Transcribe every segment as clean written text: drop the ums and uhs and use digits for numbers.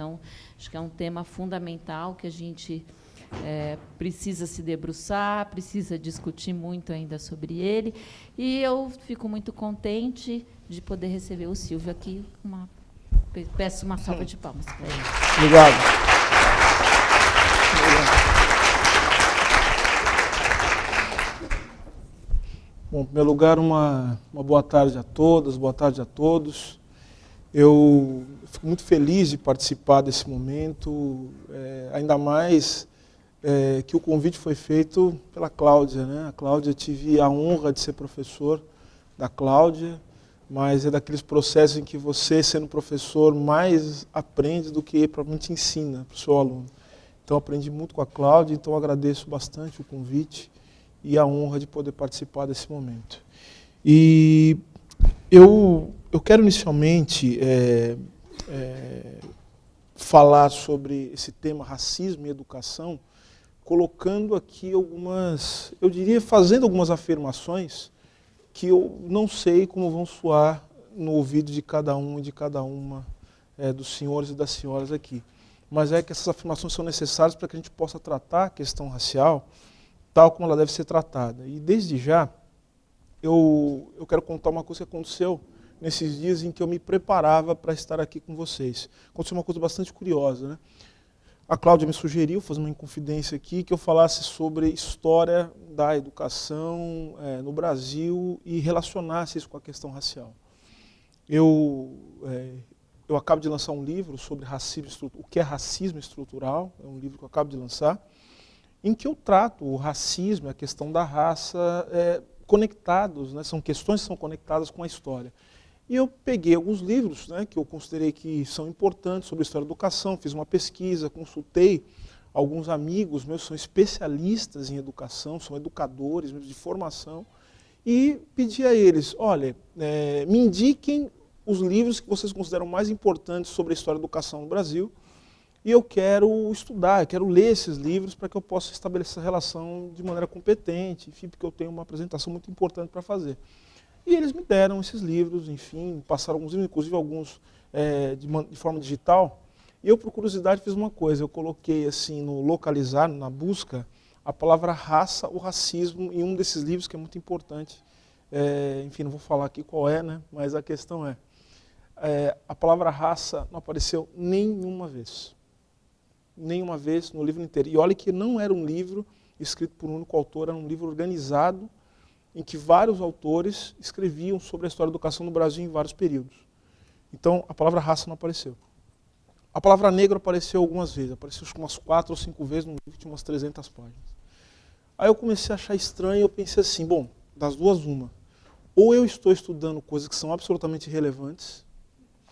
Então, acho que é um tema fundamental que a gente precisa se debruçar, precisa discutir muito ainda sobre ele. E eu fico muito contente de poder receber o Silvio aqui. Peço uma salva de palmas para ele. Obrigado. Bom, em primeiro lugar, uma boa tarde a todas, boa tarde a todos. Eu fico muito feliz de participar desse momento, ainda mais que o convite foi feito pela Cláudia, né? A Cláudia, tive a honra de ser professor da Cláudia, mas é daqueles processos em que você, sendo professor, mais aprende do que provavelmente ensina para o seu aluno. Então, aprendi muito com a Cláudia, então agradeço bastante o convite e a honra de poder participar desse momento. E eu quero inicialmente falar sobre esse tema racismo e educação, colocando aqui algumas, eu diria, fazendo algumas afirmações que eu não sei como vão soar no ouvido de cada um e de cada uma dos senhores e das senhoras aqui. Mas é que essas afirmações são necessárias para que a gente possa tratar a questão racial tal como ela deve ser tratada. E desde já, eu quero contar uma coisa que aconteceu nesses dias em que eu me preparava para estar aqui com vocês. Aconteceu uma coisa bastante curiosa, né? A Cláudia me sugeriu, fazer uma inconfidência aqui, que eu falasse sobre história da educação no Brasil e relacionasse isso com a questão racial. Eu acabo de lançar um livro sobre racismo, o que é racismo estrutural, é um livro que eu acabo de lançar, em que eu trato o racismo e a questão da raça conectados, né? São questões que são conectadas com a história. E eu peguei alguns livros, né, que eu considerei que são importantes sobre a história da educação, fiz uma pesquisa, consultei alguns amigos meus que são especialistas em educação, são educadores de formação, e pedi a eles, olha, me indiquem os livros que vocês consideram mais importantes sobre a história da educação no Brasil, e eu quero estudar, eu quero ler esses livros para que eu possa estabelecer essa relação de maneira competente, enfim, porque eu tenho uma apresentação muito importante para fazer. E eles me deram esses livros, enfim, passaram alguns livros, inclusive alguns de forma digital. E eu, por curiosidade, fiz uma coisa, eu coloquei assim no localizar, na busca, a palavra raça ou racismo em um desses livros que é muito importante. Enfim, não vou falar aqui qual é, né? Mas a questão a palavra raça não apareceu nenhuma vez. Nenhuma vez no livro inteiro. E olha que não era um livro escrito por um único autor, era um livro organizado, em que vários autores escreviam sobre a história da educação no Brasil em vários períodos. Então, a palavra raça não apareceu. A palavra negro apareceu algumas vezes, apareceu umas 4 ou 5 vezes num livro que tinha umas 300 páginas. Aí eu comecei a achar estranho e eu pensei assim, bom, das duas uma. Ou eu estou estudando coisas que são absolutamente irrelevantes,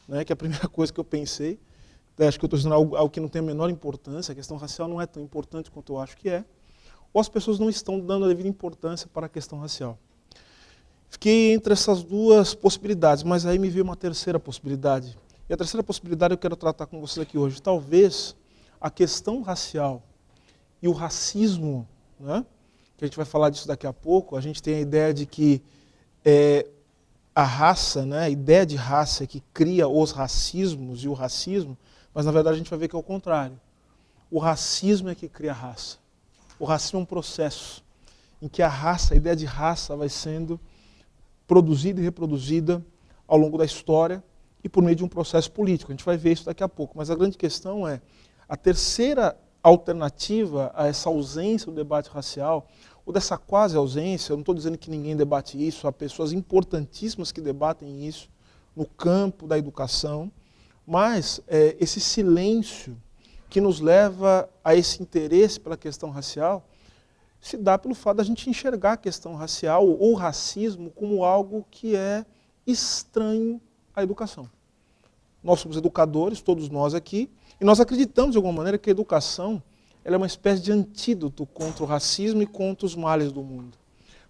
né, que é a primeira coisa que eu pensei, acho que eu estou estudando algo que não tem a menor importância, a questão racial não é tão importante quanto eu acho que é, ou as pessoas não estão dando a devida importância para a questão racial. Fiquei entre essas duas possibilidades, mas aí me veio uma terceira possibilidade. E a terceira possibilidade eu quero tratar com vocês aqui hoje. Talvez a questão racial e o racismo, né, que a gente vai falar disso daqui a pouco, a gente tem a ideia de que a raça, né, a ideia de raça é que cria os racismos e o racismo, mas na verdade a gente vai ver que é o contrário. O racismo é que cria a raça. O racismo é um processo em que a raça, a ideia de raça vai sendo produzida e reproduzida ao longo da história e por meio de um processo político. A gente vai ver isso daqui a pouco. Mas a grande questão é, a terceira alternativa a essa ausência do debate racial, ou dessa quase ausência, eu não estou dizendo que ninguém debate isso, há pessoas importantíssimas que debatem isso no campo da educação, mas esse silêncio que nos leva a esse interesse pela questão racial se dá pelo fato da gente enxergar a questão racial ou racismo como algo que é estranho à educação. Nós somos educadores, todos nós aqui, e nós acreditamos de alguma maneira que a educação ela é uma espécie de antídoto contra o racismo e contra os males do mundo.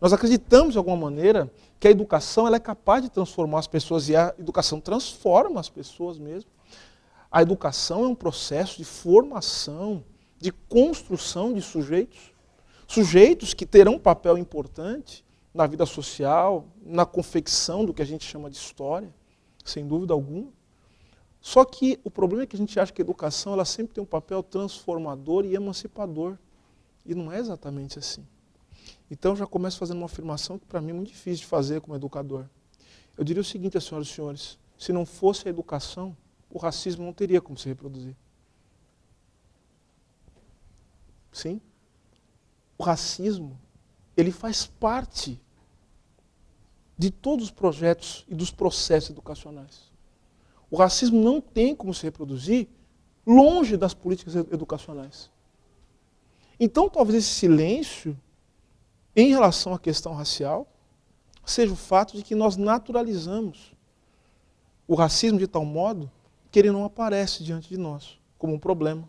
Nós acreditamos de alguma maneira que a educação ela é capaz de transformar as pessoas, e a educação transforma as pessoas mesmo. A educação é um processo de formação, de construção de sujeitos. Sujeitos que terão um papel importante na vida social, na confecção do que a gente chama de história, sem dúvida alguma. Só que o problema é que a gente acha que a educação ela sempre tem um papel transformador e emancipador. E não é exatamente assim. Então eu já começo fazendo uma afirmação que para mim é muito difícil de fazer como educador. Eu diria o seguinte, senhoras e senhores, se não fosse a educação, o racismo não teria como se reproduzir. Sim? O racismo, ele faz parte de todos os projetos e dos processos educacionais. O racismo não tem como se reproduzir longe das políticas educacionais. Então, talvez esse silêncio em relação à questão racial seja o fato de que nós naturalizamos o racismo de tal modo que ele não aparece diante de nós como um problema.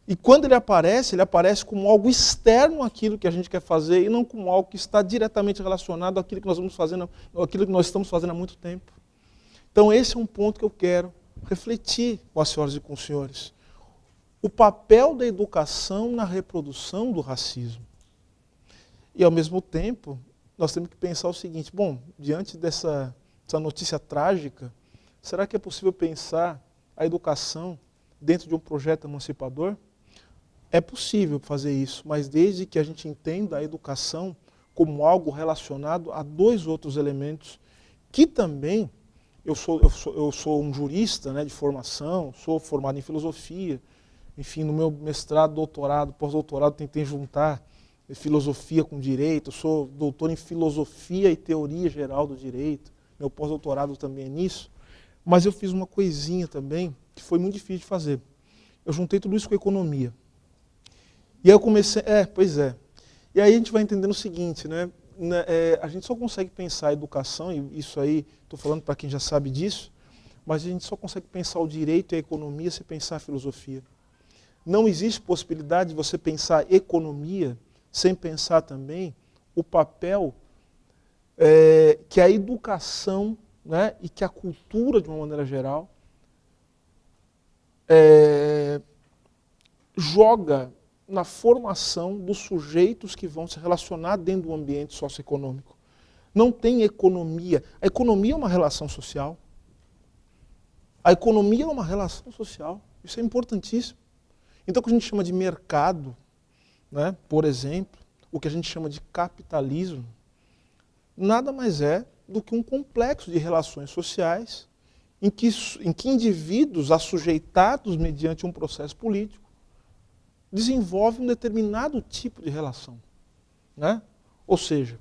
E quando ele aparece como algo externo àquilo que a gente quer fazer e não como algo que está diretamente relacionado àquilo que nós vamos fazendo, àquilo que nós estamos fazendo há muito tempo. Então esse é um ponto que eu quero refletir com as senhoras e com os senhores. O papel da educação na reprodução do racismo. E ao mesmo tempo, nós temos que pensar o seguinte, bom, diante dessa notícia trágica, será que é possível pensar a educação dentro de um projeto emancipador? É possível fazer isso, mas desde que a gente entenda a educação como algo relacionado a dois outros elementos, que também, eu sou um jurista, né, de formação, sou formado em filosofia, enfim, no meu mestrado, doutorado, pós-doutorado, tentei juntar filosofia com direito, eu sou doutor em filosofia e teoria geral do direito, meu pós-doutorado também é nisso, mas eu fiz uma coisinha também que foi muito difícil de fazer. Eu juntei tudo isso com economia. E aí eu comecei, pois é. E aí a gente vai entendendo o seguinte, né? A gente só consegue pensar a educação, e isso aí, estou falando para quem já sabe disso, mas a gente só consegue pensar o direito e a economia se pensar a filosofia. Não existe possibilidade de você pensar economia sem pensar também o papel que a educação, né, e que a cultura, de uma maneira geral, joga na formação dos sujeitos que vão se relacionar dentro do ambiente socioeconômico. Não tem economia. A economia é uma relação social. A economia é uma relação social. Isso é importantíssimo. Então, o que a gente chama de mercado, né, por exemplo, o que a gente chama de capitalismo, nada mais é do que um complexo de relações sociais em que indivíduos assujeitados mediante um processo político desenvolve um determinado tipo de relação. Né? Ou seja,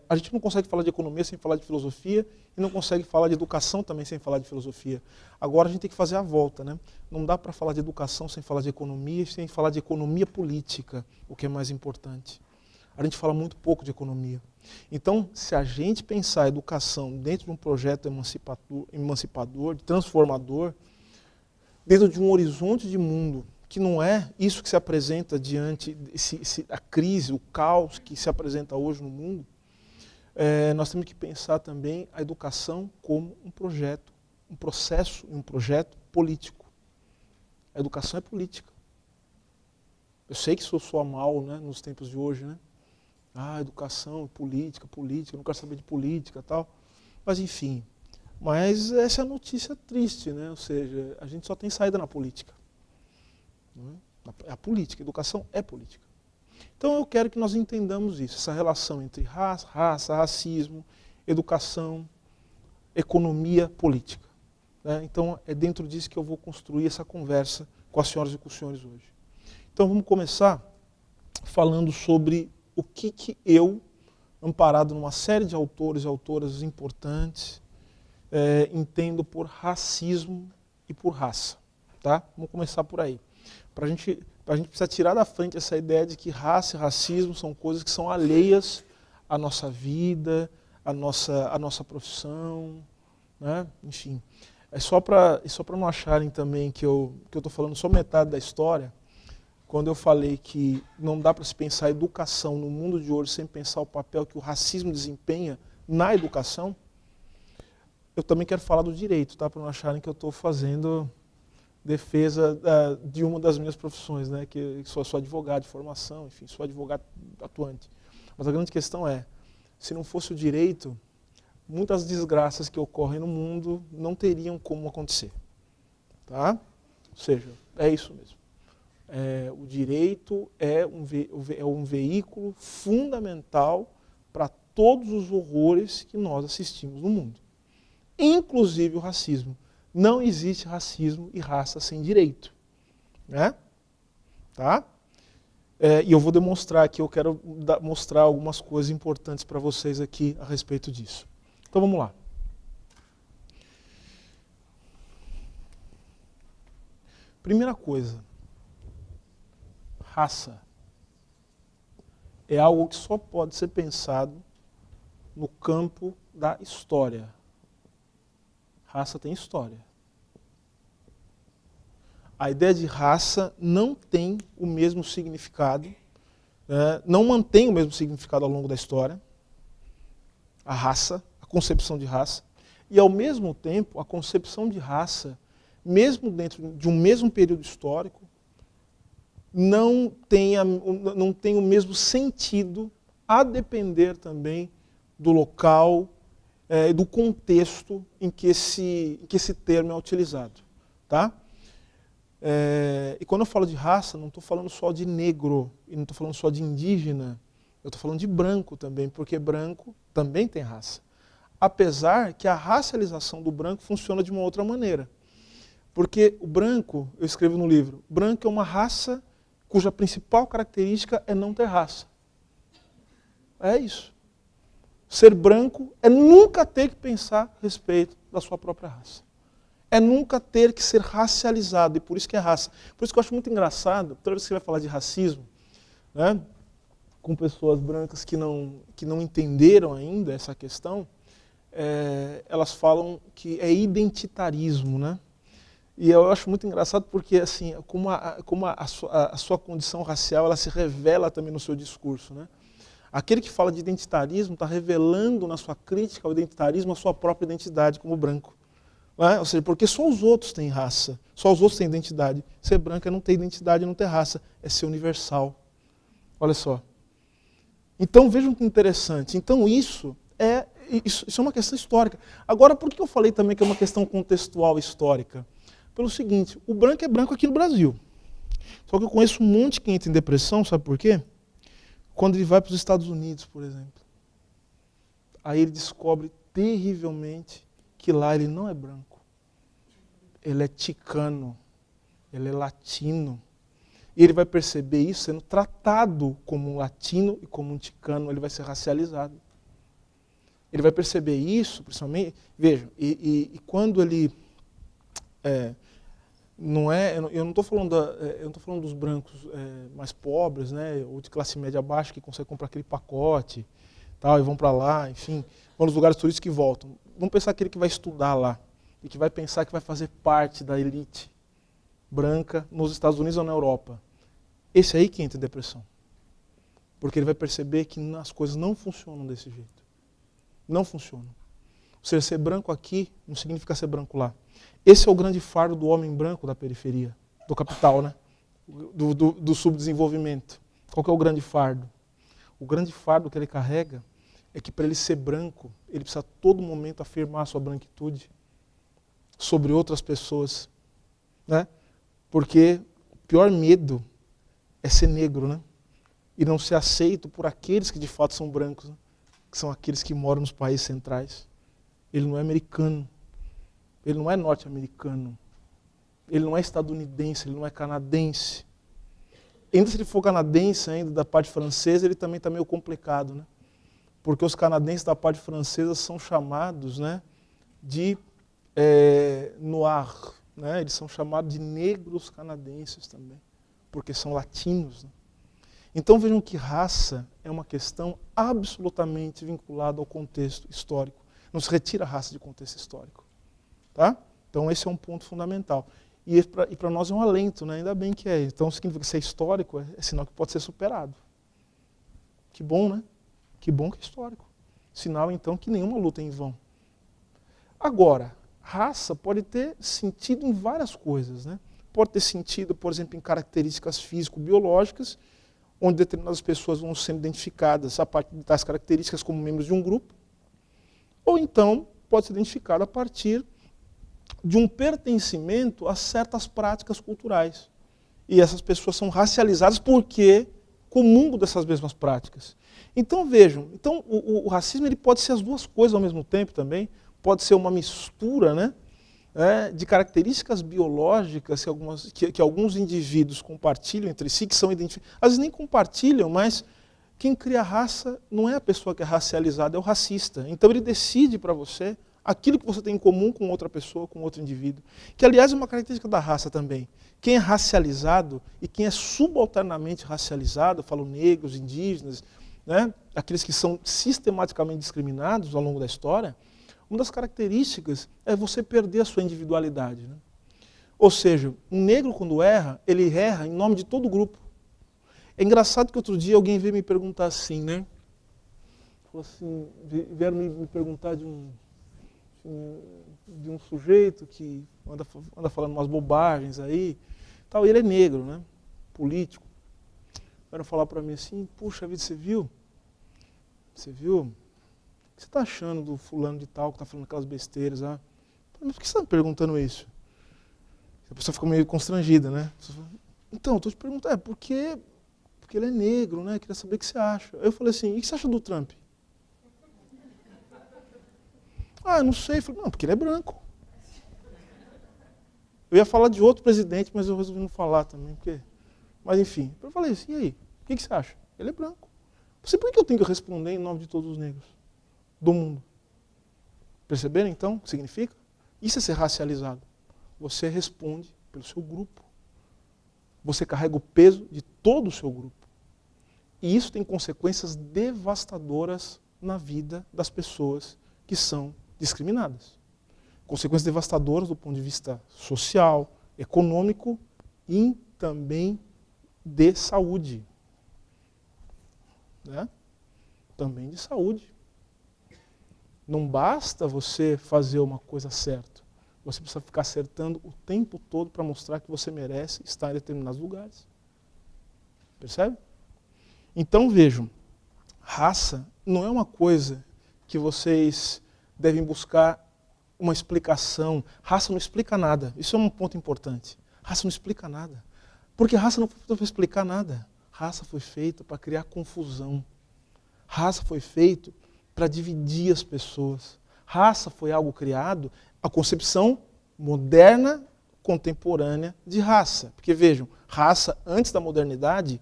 a gente não consegue falar de economia sem falar de filosofia e não consegue falar de educação também sem falar de filosofia. Agora a gente tem que fazer a volta. Né? Não dá para falar de educação sem falar de economia, sem falar de economia política, o que é mais importante. A gente fala muito pouco de economia. Então, se a gente pensar a educação dentro de um projeto emancipador, transformador, dentro de um horizonte de mundo que não é isso que se apresenta diante a crise, o caos que se apresenta hoje no mundo, nós temos que pensar também a educação como um projeto, um processo e um projeto político. A educação é política. Eu sei que isso soa mal, né, nos tempos de hoje, né? Educação, política, eu não quero saber de política e tal. Mas enfim, mas essa é a notícia triste, né? Ou seja, a gente só tem saída na política. A política, a educação é política. Então eu quero que nós entendamos isso, essa relação entre raça, racismo, educação, economia, política. Né? Então é dentro disso que eu vou construir essa conversa com as senhoras e com os senhores hoje. Então vamos começar falando sobre o que eu, amparado numa série de autores e autoras importantes, entendo por racismo e por raça. Tá? Vamos começar por aí. A gente precisa tirar da frente essa ideia de que raça e racismo são coisas que são alheias à nossa vida, à nossa profissão, né? Enfim. É só para não acharem também que eu estou falando só metade da história, quando eu falei que não dá para se pensar a educação no mundo de hoje sem pensar o papel que o racismo desempenha na educação, eu também quero falar do direito, tá? Para não acharem que eu estou fazendo defesa de uma das minhas profissões, né? Que sou advogado de formação, enfim, sou advogado atuante. Mas a grande questão é, se não fosse o direito, muitas desgraças que ocorrem no mundo não teriam como acontecer. Tá? Ou seja, é isso mesmo. O direito é um veículo fundamental para todos os horrores que nós assistimos no mundo. Inclusive o racismo. Não existe racismo e raça sem direito. Né? Tá? E eu vou demonstrar aqui, eu quero mostrar algumas coisas importantes para vocês aqui a respeito disso. Então vamos lá. Primeira coisa, raça é algo que só pode ser pensado no campo da história. Raça tem história. A ideia de raça não tem o mesmo significado, não mantém o mesmo significado ao longo da história, a raça, a concepção de raça, e ao mesmo tempo a concepção de raça, mesmo dentro de um mesmo período histórico, não tem o mesmo sentido, a depender também do local e do contexto em que esse termo é utilizado. Tá? E quando eu falo de raça, não estou falando só de negro, e não estou falando só de indígena, eu estou falando de branco também, porque branco também tem raça. Apesar que a racialização do branco funciona de uma outra maneira. Porque o branco, eu escrevo no livro, branco é uma raça cuja principal característica é não ter raça. É isso. Ser branco é nunca ter que pensar a respeito da sua própria raça. É nunca ter que ser racializado, e por isso que é raça. Por isso que eu acho muito engraçado, toda vez que você vai falar de racismo, né, com pessoas brancas que não entenderam ainda essa questão, elas falam que é identitarismo, né? E eu acho muito engraçado porque, assim, como a sua condição racial ela se revela também no seu discurso, né? Aquele que fala de identitarismo está revelando na sua crítica ao identitarismo a sua própria identidade como branco. Não é? Ou seja, porque só os outros têm raça, só os outros têm identidade. Ser branco é não ter identidade, não ter raça, é ser universal. Olha só. Então vejam que interessante. Então isso é uma questão histórica. Agora, por que eu falei também que é uma questão contextual histórica? Pelo seguinte, o branco é branco aqui no Brasil. Só que eu conheço um monte que entra em depressão, sabe por quê? Quando ele vai para os Estados Unidos, por exemplo. Aí ele descobre terrivelmente que lá ele não é branco. Ele é ticano, ele é latino. E ele vai perceber isso sendo tratado como um latino e como um ticano, ele vai ser racializado. Ele vai perceber isso, principalmente, vejam, e quando ele... eu não estou falando dos brancos mais pobres, né, ou de classe média baixa que conseguem comprar aquele pacote, tal, e vão para lá, enfim, vão nos lugares turísticos que voltam. Vamos pensar aquele que vai estudar lá e que vai pensar que vai fazer parte da elite branca nos Estados Unidos ou na Europa. Esse aí que entra em depressão. Porque ele vai perceber que as coisas não funcionam desse jeito. Não funcionam. Ou seja, ser branco aqui não significa ser branco lá. Esse é o grande fardo do homem branco da periferia, do capital, né? Do subdesenvolvimento. Qual que é o grande fardo? O grande fardo que ele carrega é que para ele ser branco, ele precisa a todo momento afirmar a sua branquitude sobre outras pessoas. Né? Porque o pior medo é ser negro, né? E não ser aceito por aqueles que de fato são brancos, né? Que são aqueles que moram nos países centrais. Ele não é americano. Ele não é norte-americano, ele não é estadunidense, ele não é canadense. Ainda se ele for canadense, ainda da parte francesa, ele também está meio complicado, né? Porque os canadenses da parte francesa são chamados, né, de noir, né? Eles são chamados de negros canadenses também, porque são latinos. Né? Então vejam que raça é uma questão absolutamente vinculada ao contexto histórico. Não se retira a raça de contexto histórico. Tá? Então esse é um ponto fundamental. E para nós é um alento, né? Ainda bem que é. Então significa que ser histórico é sinal que pode ser superado. Que bom, né? Que bom que é histórico. Sinal então que nenhuma luta é em vão. Agora, raça pode ter sentido em várias coisas, né? Pode ter sentido, por exemplo, em características físico-biológicas, onde determinadas pessoas vão sendo identificadas a partir de tais características como membros de um grupo. ou então pode ser identificado a partir de um pertencimento a certas práticas culturais. E essas pessoas são racializadas porque comungam dessas mesmas práticas. Então vejam, o racismo ele pode ser as duas coisas ao mesmo tempo também, pode ser uma mistura, né, de características biológicas que alguns indivíduos compartilham entre si, que são identificados. Às vezes nem compartilham, mas quem cria a raça não é a pessoa que é racializada, é o racista. Então ele decide para você aquilo que você tem em comum com outra pessoa, com outro indivíduo. Que, aliás, é uma característica da raça também. Quem é racializado e quem é subalternamente racializado, falo negros, indígenas, né, aqueles que são sistematicamente discriminados ao longo da história, uma das características é você perder a sua individualidade. Né? Ou seja, um negro quando erra, ele erra em nome de todo o grupo. É engraçado que outro dia alguém veio me perguntar assim, né? Falou assim, vieram me perguntar de um sujeito que anda falando umas bobagens aí, tal, e ele é negro, né? Político. Vieram falar para mim assim, puxa vida, você viu? O que você está achando do fulano de tal que está falando aquelas besteiras? Mas por que você está me perguntando isso? A pessoa ficou meio constrangida, né? Então, eu estou te perguntando, porque ele é negro, né? Eu queria saber o que você acha. Aí eu falei assim, e o que você acha do Trump? Não sei. Eu falei, não, porque ele é branco. Eu ia falar de outro presidente, mas eu resolvi não falar também, porque... Mas enfim, eu falei assim, e aí? O que você acha? Ele é branco. Por que eu tenho que responder em nome de todos os negros do mundo? Perceberam então o que significa? Isso é ser racializado. Você responde pelo seu grupo. Você carrega o peso de todo o seu grupo. E isso tem consequências devastadoras na vida das pessoas que são discriminadas. Consequências devastadoras do ponto de vista social, econômico e também de saúde. Né? Também de saúde. Não basta você fazer uma coisa certa. Você precisa ficar acertando o tempo todo para mostrar que você merece estar em determinados lugares. Percebe? Então vejam, raça não é uma coisa que vocês devem buscar uma explicação. Raça não explica nada. Isso é um ponto importante. Raça não explica nada. Porque raça não foi feita para explicar nada. Raça foi feita para criar confusão. Raça foi feita para dividir as pessoas. Raça foi algo criado, a concepção moderna, contemporânea de raça. Porque vejam, raça antes da modernidade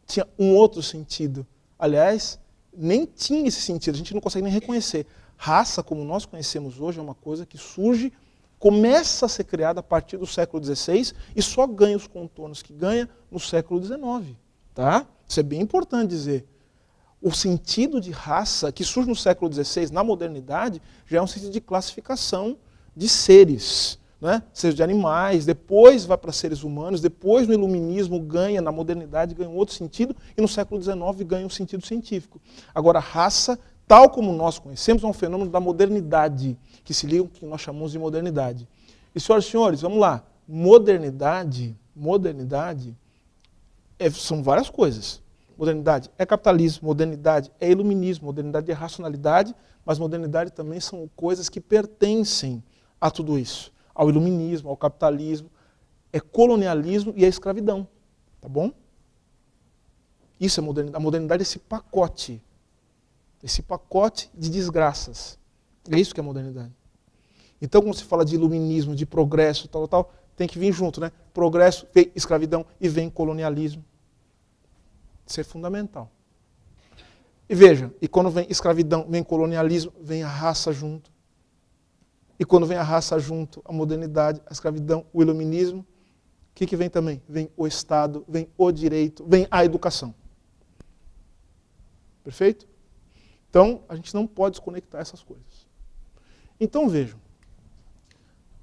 tinha um outro sentido. Aliás, nem tinha esse sentido, a gente não consegue nem reconhecer. Raça, como nós conhecemos hoje, é uma coisa que surge, começa a ser criada a partir do século XVI e só ganha os contornos que ganha no século XIX. Tá? Isso é bem importante dizer. O sentido de raça que surge no século XVI, na modernidade, já é um sentido de classificação de seres, né? Seja de animais, depois vai para seres humanos, depois no iluminismo ganha, na modernidade ganha um outro sentido, e no século XIX ganha um sentido científico. Agora, a raça, tal como nós conhecemos, é um fenômeno da modernidade, que se liga com o que nós chamamos de modernidade. E, senhoras e senhores, vamos lá. Modernidade são várias coisas. Modernidade é capitalismo, modernidade é iluminismo, modernidade é racionalidade, mas modernidade também são coisas que pertencem a tudo isso. Ao iluminismo, ao capitalismo, é colonialismo e é escravidão. Tá bom? Isso é modernidade. A modernidade é esse pacote de desgraças. É isso que é modernidade. Então, quando se fala de iluminismo, de progresso, tal, tem que vir junto, né? Progresso, vem escravidão e vem colonialismo. Isso é fundamental. E veja, e quando vem escravidão, vem colonialismo, vem a raça junto. E quando vem a raça junto, a modernidade, a escravidão, o iluminismo, o que vem também? Vem o Estado, vem o direito, vem a educação. Perfeito? Então, a gente não pode desconectar essas coisas. Então, vejam,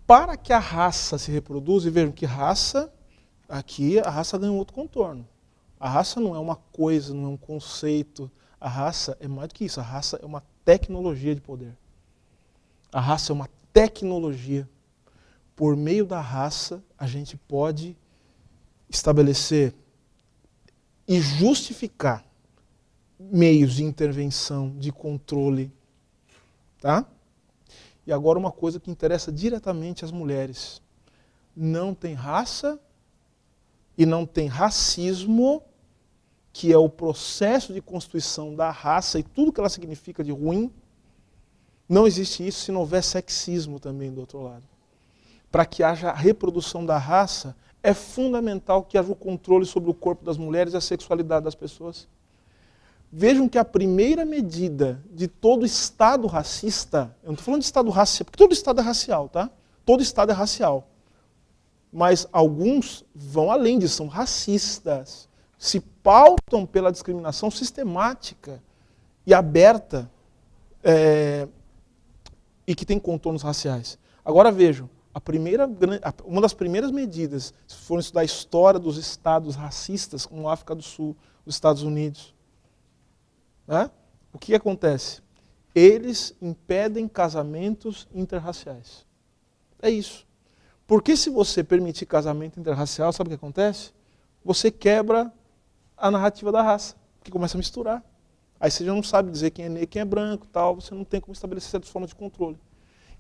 para que a raça se reproduza, e vejam que raça, aqui a raça ganha um outro contorno. A raça não é uma coisa, não é um conceito. A raça é mais do que isso. A raça é uma tecnologia de poder. A raça é uma tecnologia. Por meio da raça, a gente pode estabelecer e justificar meios de intervenção, de controle, Tá? E agora uma coisa que interessa diretamente às mulheres. Não tem raça e não tem racismo, que é o processo de constituição da raça e tudo que ela significa de ruim. Não existe isso se não houver sexismo também do outro lado. Para que haja a reprodução da raça, é fundamental que haja o controle sobre o corpo das mulheres e a sexualidade das pessoas. Vejam que a primeira medida de todo Estado racista, eu não estou falando de Estado racial, porque todo Estado é racial, tá? Todo Estado é racial. Mas alguns vão além disso, são racistas. Se pautam pela discriminação sistemática e aberta e que tem contornos raciais. Agora vejam, uma das primeiras medidas, se forem estudar a história dos estados racistas, como a África do Sul, os Estados Unidos, né? O que acontece? Eles impedem casamentos interraciais. É isso. Porque se você permitir casamento interracial, sabe o que acontece? Você quebra a narrativa da raça, que começa a misturar. Aí você já não sabe dizer quem é negro, quem é branco, tal, você não tem como estabelecer certas formas de controle.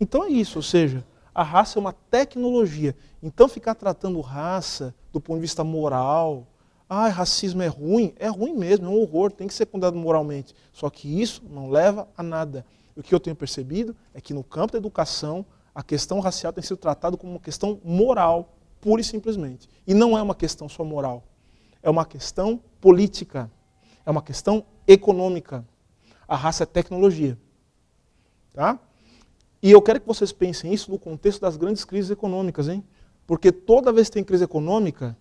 Então é isso, ou seja, a raça é uma tecnologia. Então ficar tratando raça do ponto de vista moral, racismo é ruim mesmo, é um horror, tem que ser condenado moralmente. Só que isso não leva a nada. E o que eu tenho percebido é que no campo da educação, a questão racial tem sido tratada como uma questão moral, pura e simplesmente. E não é uma questão só moral. É uma questão política. É uma questão econômica. A raça é tecnologia. Tá? E eu quero que vocês pensem isso no contexto das grandes crises econômicas, hein? Porque toda vez que tem crise econômica,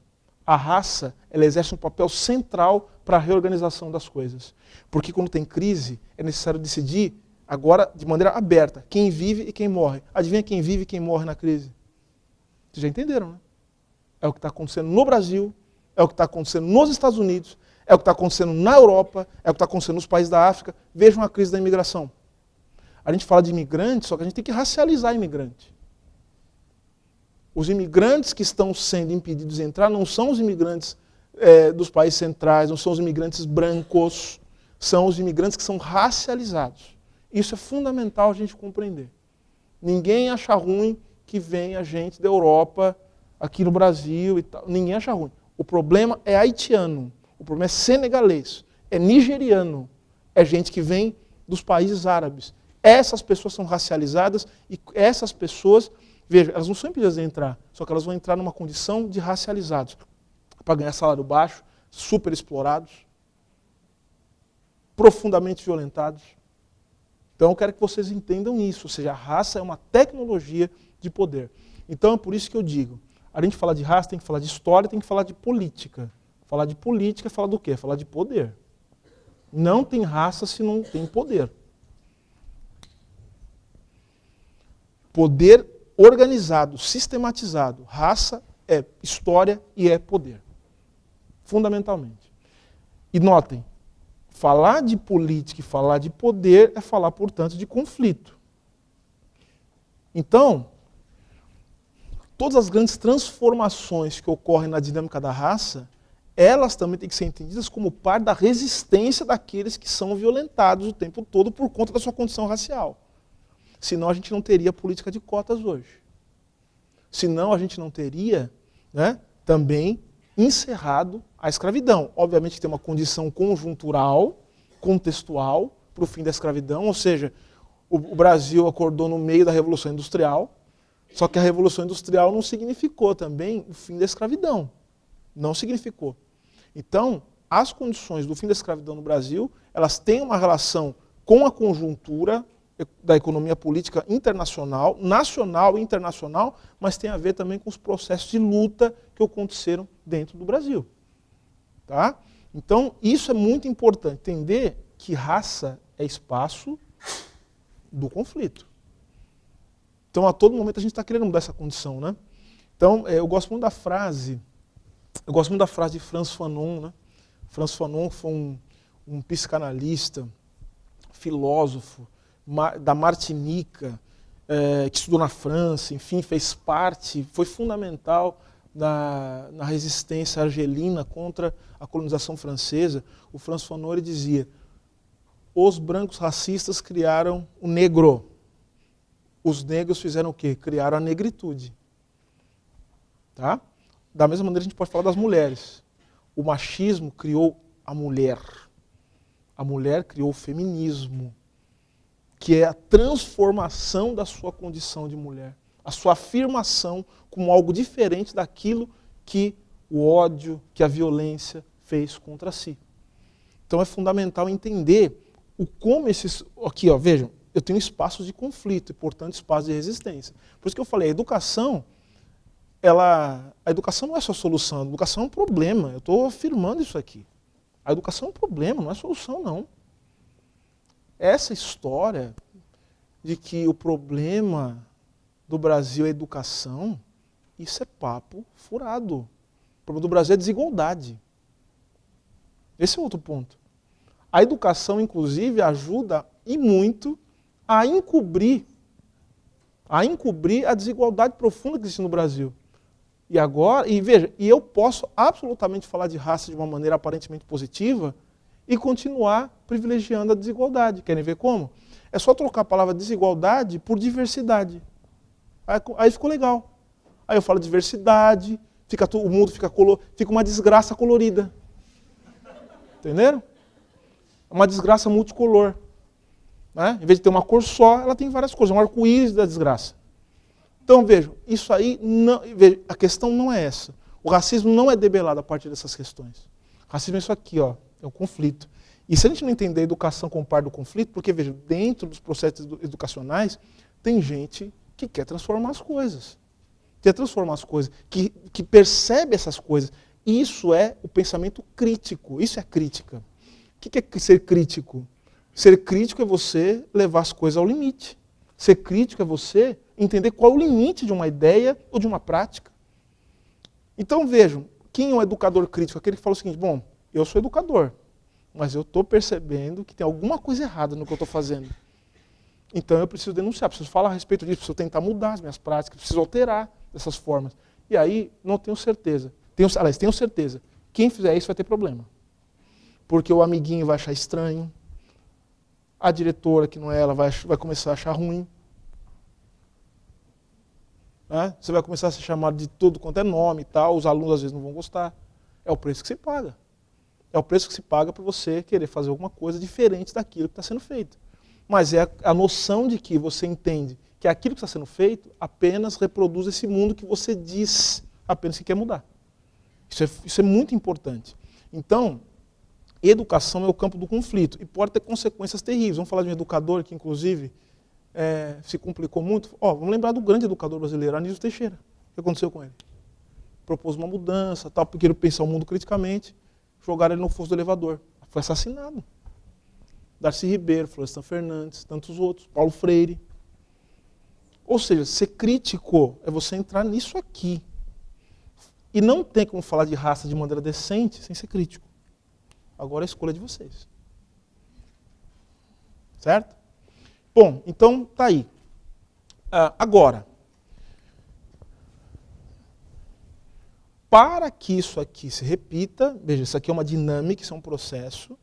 a raça ela exerce um papel central para a reorganização das coisas. Porque quando tem crise, é necessário decidir, agora de maneira aberta, quem vive e quem morre. Adivinha quem vive e quem morre na crise? Vocês já entenderam, né? É o que está acontecendo no Brasil, é o que está acontecendo nos Estados Unidos, é o que está acontecendo na Europa, é o que está acontecendo nos países da África. Vejam a crise da imigração. A gente fala de imigrante, só que a gente tem que racializar imigrante. Os imigrantes que estão sendo impedidos de entrar não são os imigrantes dos países centrais, não são os imigrantes brancos, são os imigrantes que são racializados. Isso é fundamental a gente compreender. Ninguém acha ruim que venha gente da Europa aqui no Brasil e tal. Ninguém acha ruim. O problema é haitiano, o problema é senegalês, é nigeriano, é gente que vem dos países árabes. Essas pessoas são racializadas e essas pessoas, veja, elas não são impedidas de entrar, só que elas vão entrar numa condição de racializados, para ganhar salário baixo, super explorados, profundamente violentados. Então eu quero que vocês entendam isso, ou seja, a raça é uma tecnologia de poder. Então é por isso que eu digo, a gente fala de raça, tem que falar de história, tem que falar de política. Falar de política é falar do quê? Falar de poder. Não tem raça se não tem poder. Poder organizado, sistematizado. Raça é história e é poder. Fundamentalmente. E notem, falar de política e falar de poder é falar, portanto, de conflito. Então, todas as grandes transformações que ocorrem na dinâmica da raça, elas também têm que ser entendidas como parte da resistência daqueles que são violentados o tempo todo por conta da sua condição racial. Senão a gente não teria política de cotas hoje. Senão a gente não teria, né, também encerrado a escravidão. Obviamente que tem uma condição conjuntural, contextual, para o fim da escravidão, ou seja, o Brasil acordou no meio da Revolução Industrial, só que a Revolução Industrial não significou também o fim da escravidão. Não significou. Então, as condições do fim da escravidão no Brasil, elas têm uma relação com a conjuntura da economia política internacional, nacional e internacional, mas tem a ver também com os processos de luta que aconteceram dentro do Brasil. Tá? Então, isso é muito importante, entender que raça é espaço do conflito. Então, a todo momento a gente está querendo mudar essa condição, né? Então, eu gosto muito da frase de Frantz Fanon, né? Frantz Fanon foi um psicanalista, filósofo, da Martinica, que estudou na França, enfim, fez parte, foi fundamental na resistência argelina contra a colonização francesa. O Frantz Fanon ele dizia: os brancos racistas criaram o negro. Os negros fizeram o quê? Criaram a negritude. Tá? Da mesma maneira a gente pode falar das mulheres. O machismo criou a mulher. A mulher criou o feminismo, que é a transformação da sua condição de mulher. A sua afirmação como algo diferente daquilo que o ódio, que a violência fez contra si. Então é fundamental entender o como esses... Aqui, ó, vejam, eu tenho espaços de conflito e, portanto, espaços de resistência. Por isso que eu falei, a educação não é só solução, a educação é um problema. Eu estou afirmando isso aqui. A educação é um problema, não é solução, não. Essa história de que o problema do Brasil é educação, isso é papo furado. O problema do Brasil é desigualdade. Esse é outro ponto. A educação, inclusive, ajuda e muito a encobrir a desigualdade profunda que existe no Brasil. E agora, veja, eu posso absolutamente falar de raça de uma maneira aparentemente positiva e continuar privilegiando a desigualdade. Querem ver como? É só trocar a palavra desigualdade por diversidade. Aí ficou legal. Aí eu falo diversidade, o mundo fica uma desgraça colorida. Entenderam? É uma desgraça multicolor. Né? Em vez de ter uma cor só, ela tem várias cores. É um arco-íris da desgraça. Então, vejam, isso aí, a questão não é essa. O racismo não é debelado a partir dessas questões. O racismo é isso aqui, ó, é um conflito. E se a gente não entender a educação como parte do conflito, porque, veja, dentro dos processos educacionais, tem gente que quer transformar as coisas. Que percebe essas coisas. Isso é o pensamento crítico, isso é crítica. O que é ser crítico? Ser crítico é você levar as coisas ao limite. Ser crítico é você entender qual é o limite de uma ideia ou de uma prática. Então vejam, quem é um educador crítico? Aquele que fala o seguinte, bom, eu sou educador, mas eu estou percebendo que tem alguma coisa errada no que eu estou fazendo. Então eu preciso denunciar, preciso falar a respeito disso, preciso tentar mudar as minhas práticas, preciso alterar dessas formas. E aí, não tenho certeza. Tenho certeza, quem fizer isso vai ter problema. Porque o amiguinho vai achar estranho, a diretora, que não é ela, vai começar a achar ruim. Né? Você vai começar a ser chamado de tudo quanto é nome e tal, os alunos às vezes não vão gostar. É o preço que se paga. É o preço que se paga para você querer fazer alguma coisa diferente daquilo que está sendo feito. Mas é a noção de que você entende que aquilo que está sendo feito apenas reproduz esse mundo que você diz apenas que quer mudar. Isso é muito importante. Então, educação é o campo do conflito e pode ter consequências terríveis. Vamos falar de um educador que, inclusive, se complicou muito. Vamos lembrar do grande educador brasileiro, Anísio Teixeira. O que aconteceu com ele? Propôs uma mudança, tal, porque ele pensou o mundo criticamente, jogaram ele no fosso do elevador. Foi assassinado. Darcy Ribeiro, Florestan Fernandes, tantos outros, Paulo Freire. Ou seja, ser crítico é você entrar nisso aqui. E não tem como falar de raça de maneira decente sem ser crítico. Agora a escolha é de vocês. Certo? Bom, então tá aí. Agora, para que isso aqui se repita, veja, isso aqui é uma dinâmica, isso é um processo.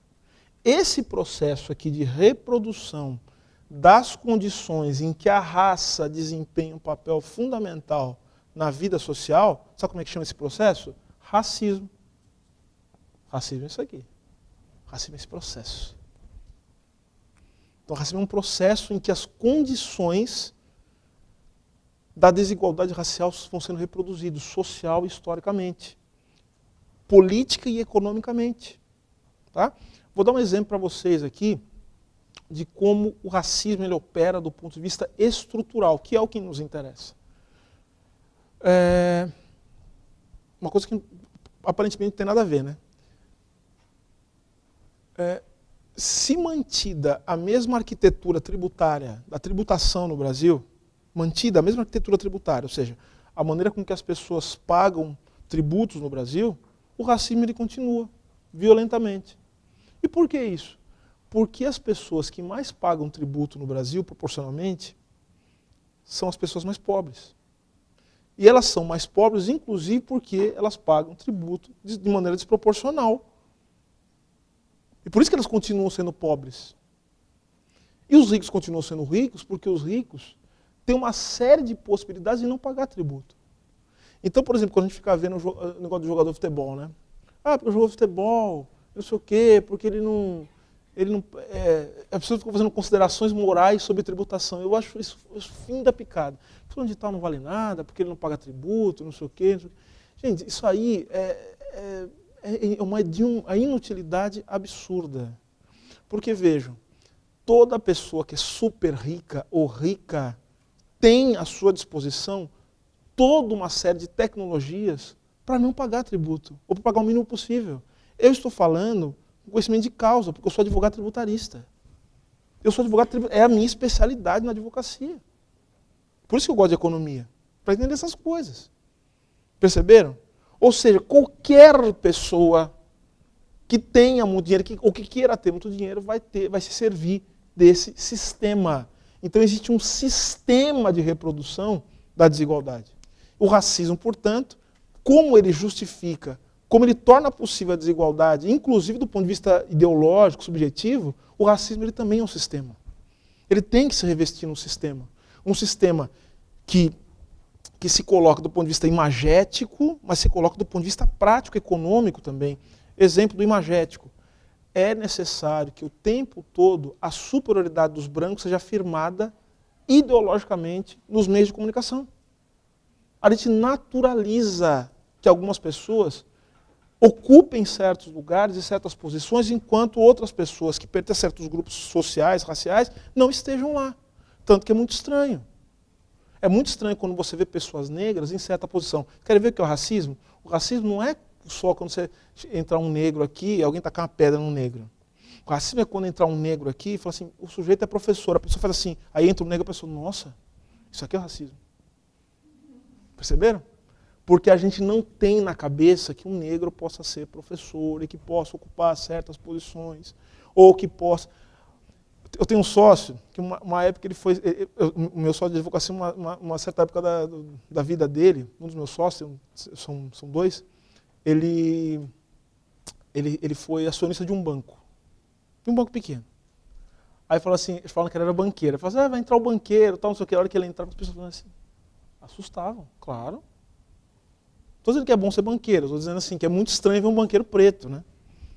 Esse processo aqui de reprodução das condições em que a raça desempenha um papel fundamental na vida social, sabe como é que chama esse processo? Racismo. Racismo é isso aqui. Racismo é esse processo. Então, racismo é um processo em que as condições da desigualdade racial vão sendo reproduzidas, social e historicamente, política e economicamente. Tá? Vou dar um exemplo para vocês aqui de como o racismo ele opera do ponto de vista estrutural, que é o que nos interessa. Uma coisa que aparentemente não tem nada a ver, né? Se mantida a mesma arquitetura tributária da tributação no Brasil, mantida a mesma arquitetura tributária, ou seja, a maneira com que as pessoas pagam tributos no Brasil, o racismo ele continua violentamente. E por que isso? Porque as pessoas que mais pagam tributo no Brasil, proporcionalmente, são as pessoas mais pobres. E elas são mais pobres, inclusive porque elas pagam tributo de maneira desproporcional. E por isso que elas continuam sendo pobres. E os ricos continuam sendo ricos porque os ricos tem uma série de possibilidades de não pagar tributo. Então, por exemplo, quando a gente fica vendo o negócio do jogador de futebol, né? Ah, porque o jogador de futebol, não sei o quê, porque ele não a pessoa fica fazendo considerações morais sobre tributação. Eu acho isso o fim da picada. Fulano de tal não vale nada, porque ele não paga tributo, não sei o quê. Não sei o quê. Gente, isso aí é uma inutilidade absurda. Porque, vejam, toda pessoa que é super rica ou rica tem à sua disposição toda uma série de tecnologias para não pagar tributo, ou para pagar o mínimo possível. Eu estou falando com conhecimento de causa, porque eu sou advogado tributarista. Eu sou advogado tributarista, é a minha especialidade na advocacia. Por isso que eu gosto de economia, para entender essas coisas. Perceberam? Ou seja, qualquer pessoa que tenha muito dinheiro, ou que queira ter muito dinheiro, vai se servir desse sistema. Então existe um sistema de reprodução da desigualdade. O racismo, portanto, como ele justifica, como ele torna possível a desigualdade, inclusive do ponto de vista ideológico, subjetivo, o racismo ele também é um sistema. Ele tem que se revestir num sistema. Um sistema que se coloca do ponto de vista imagético, mas se coloca do ponto de vista prático, econômico também. Exemplo do imagético. É necessário que o tempo todo a superioridade dos brancos seja afirmada ideologicamente nos meios de comunicação. A gente naturaliza que algumas pessoas ocupem certos lugares e certas posições, enquanto outras pessoas que pertencem a certos grupos sociais, raciais, não estejam lá. Tanto que é muito estranho. É muito estranho quando você vê pessoas negras em certa posição. Querem ver o que é o racismo? O racismo não é só quando você entrar um negro aqui e alguém tacar uma pedra no negro. O racismo é quando entrar um negro aqui e fala assim, o sujeito é professor, a pessoa faz assim, aí entra um negro e a pessoa, nossa, isso aqui é o racismo. Perceberam? Porque a gente não tem na cabeça que um negro possa ser professor e que possa ocupar certas posições, ou que possa... Eu tenho um sócio, que uma época ele foi... O meu sócio de advocacia, uma certa época da vida dele, um dos meus sócios, são dois, ele foi acionista de um banco pequeno. Aí falou assim, eles falaram que ele era banqueiro. Ele falou assim, vai entrar o banqueiro, tal, não sei o que. A hora que ele entrava, as pessoas falavam assim, assustavam, claro. Estou dizendo que é bom ser banqueiro, estou dizendo assim, que é muito estranho ver um banqueiro preto, né?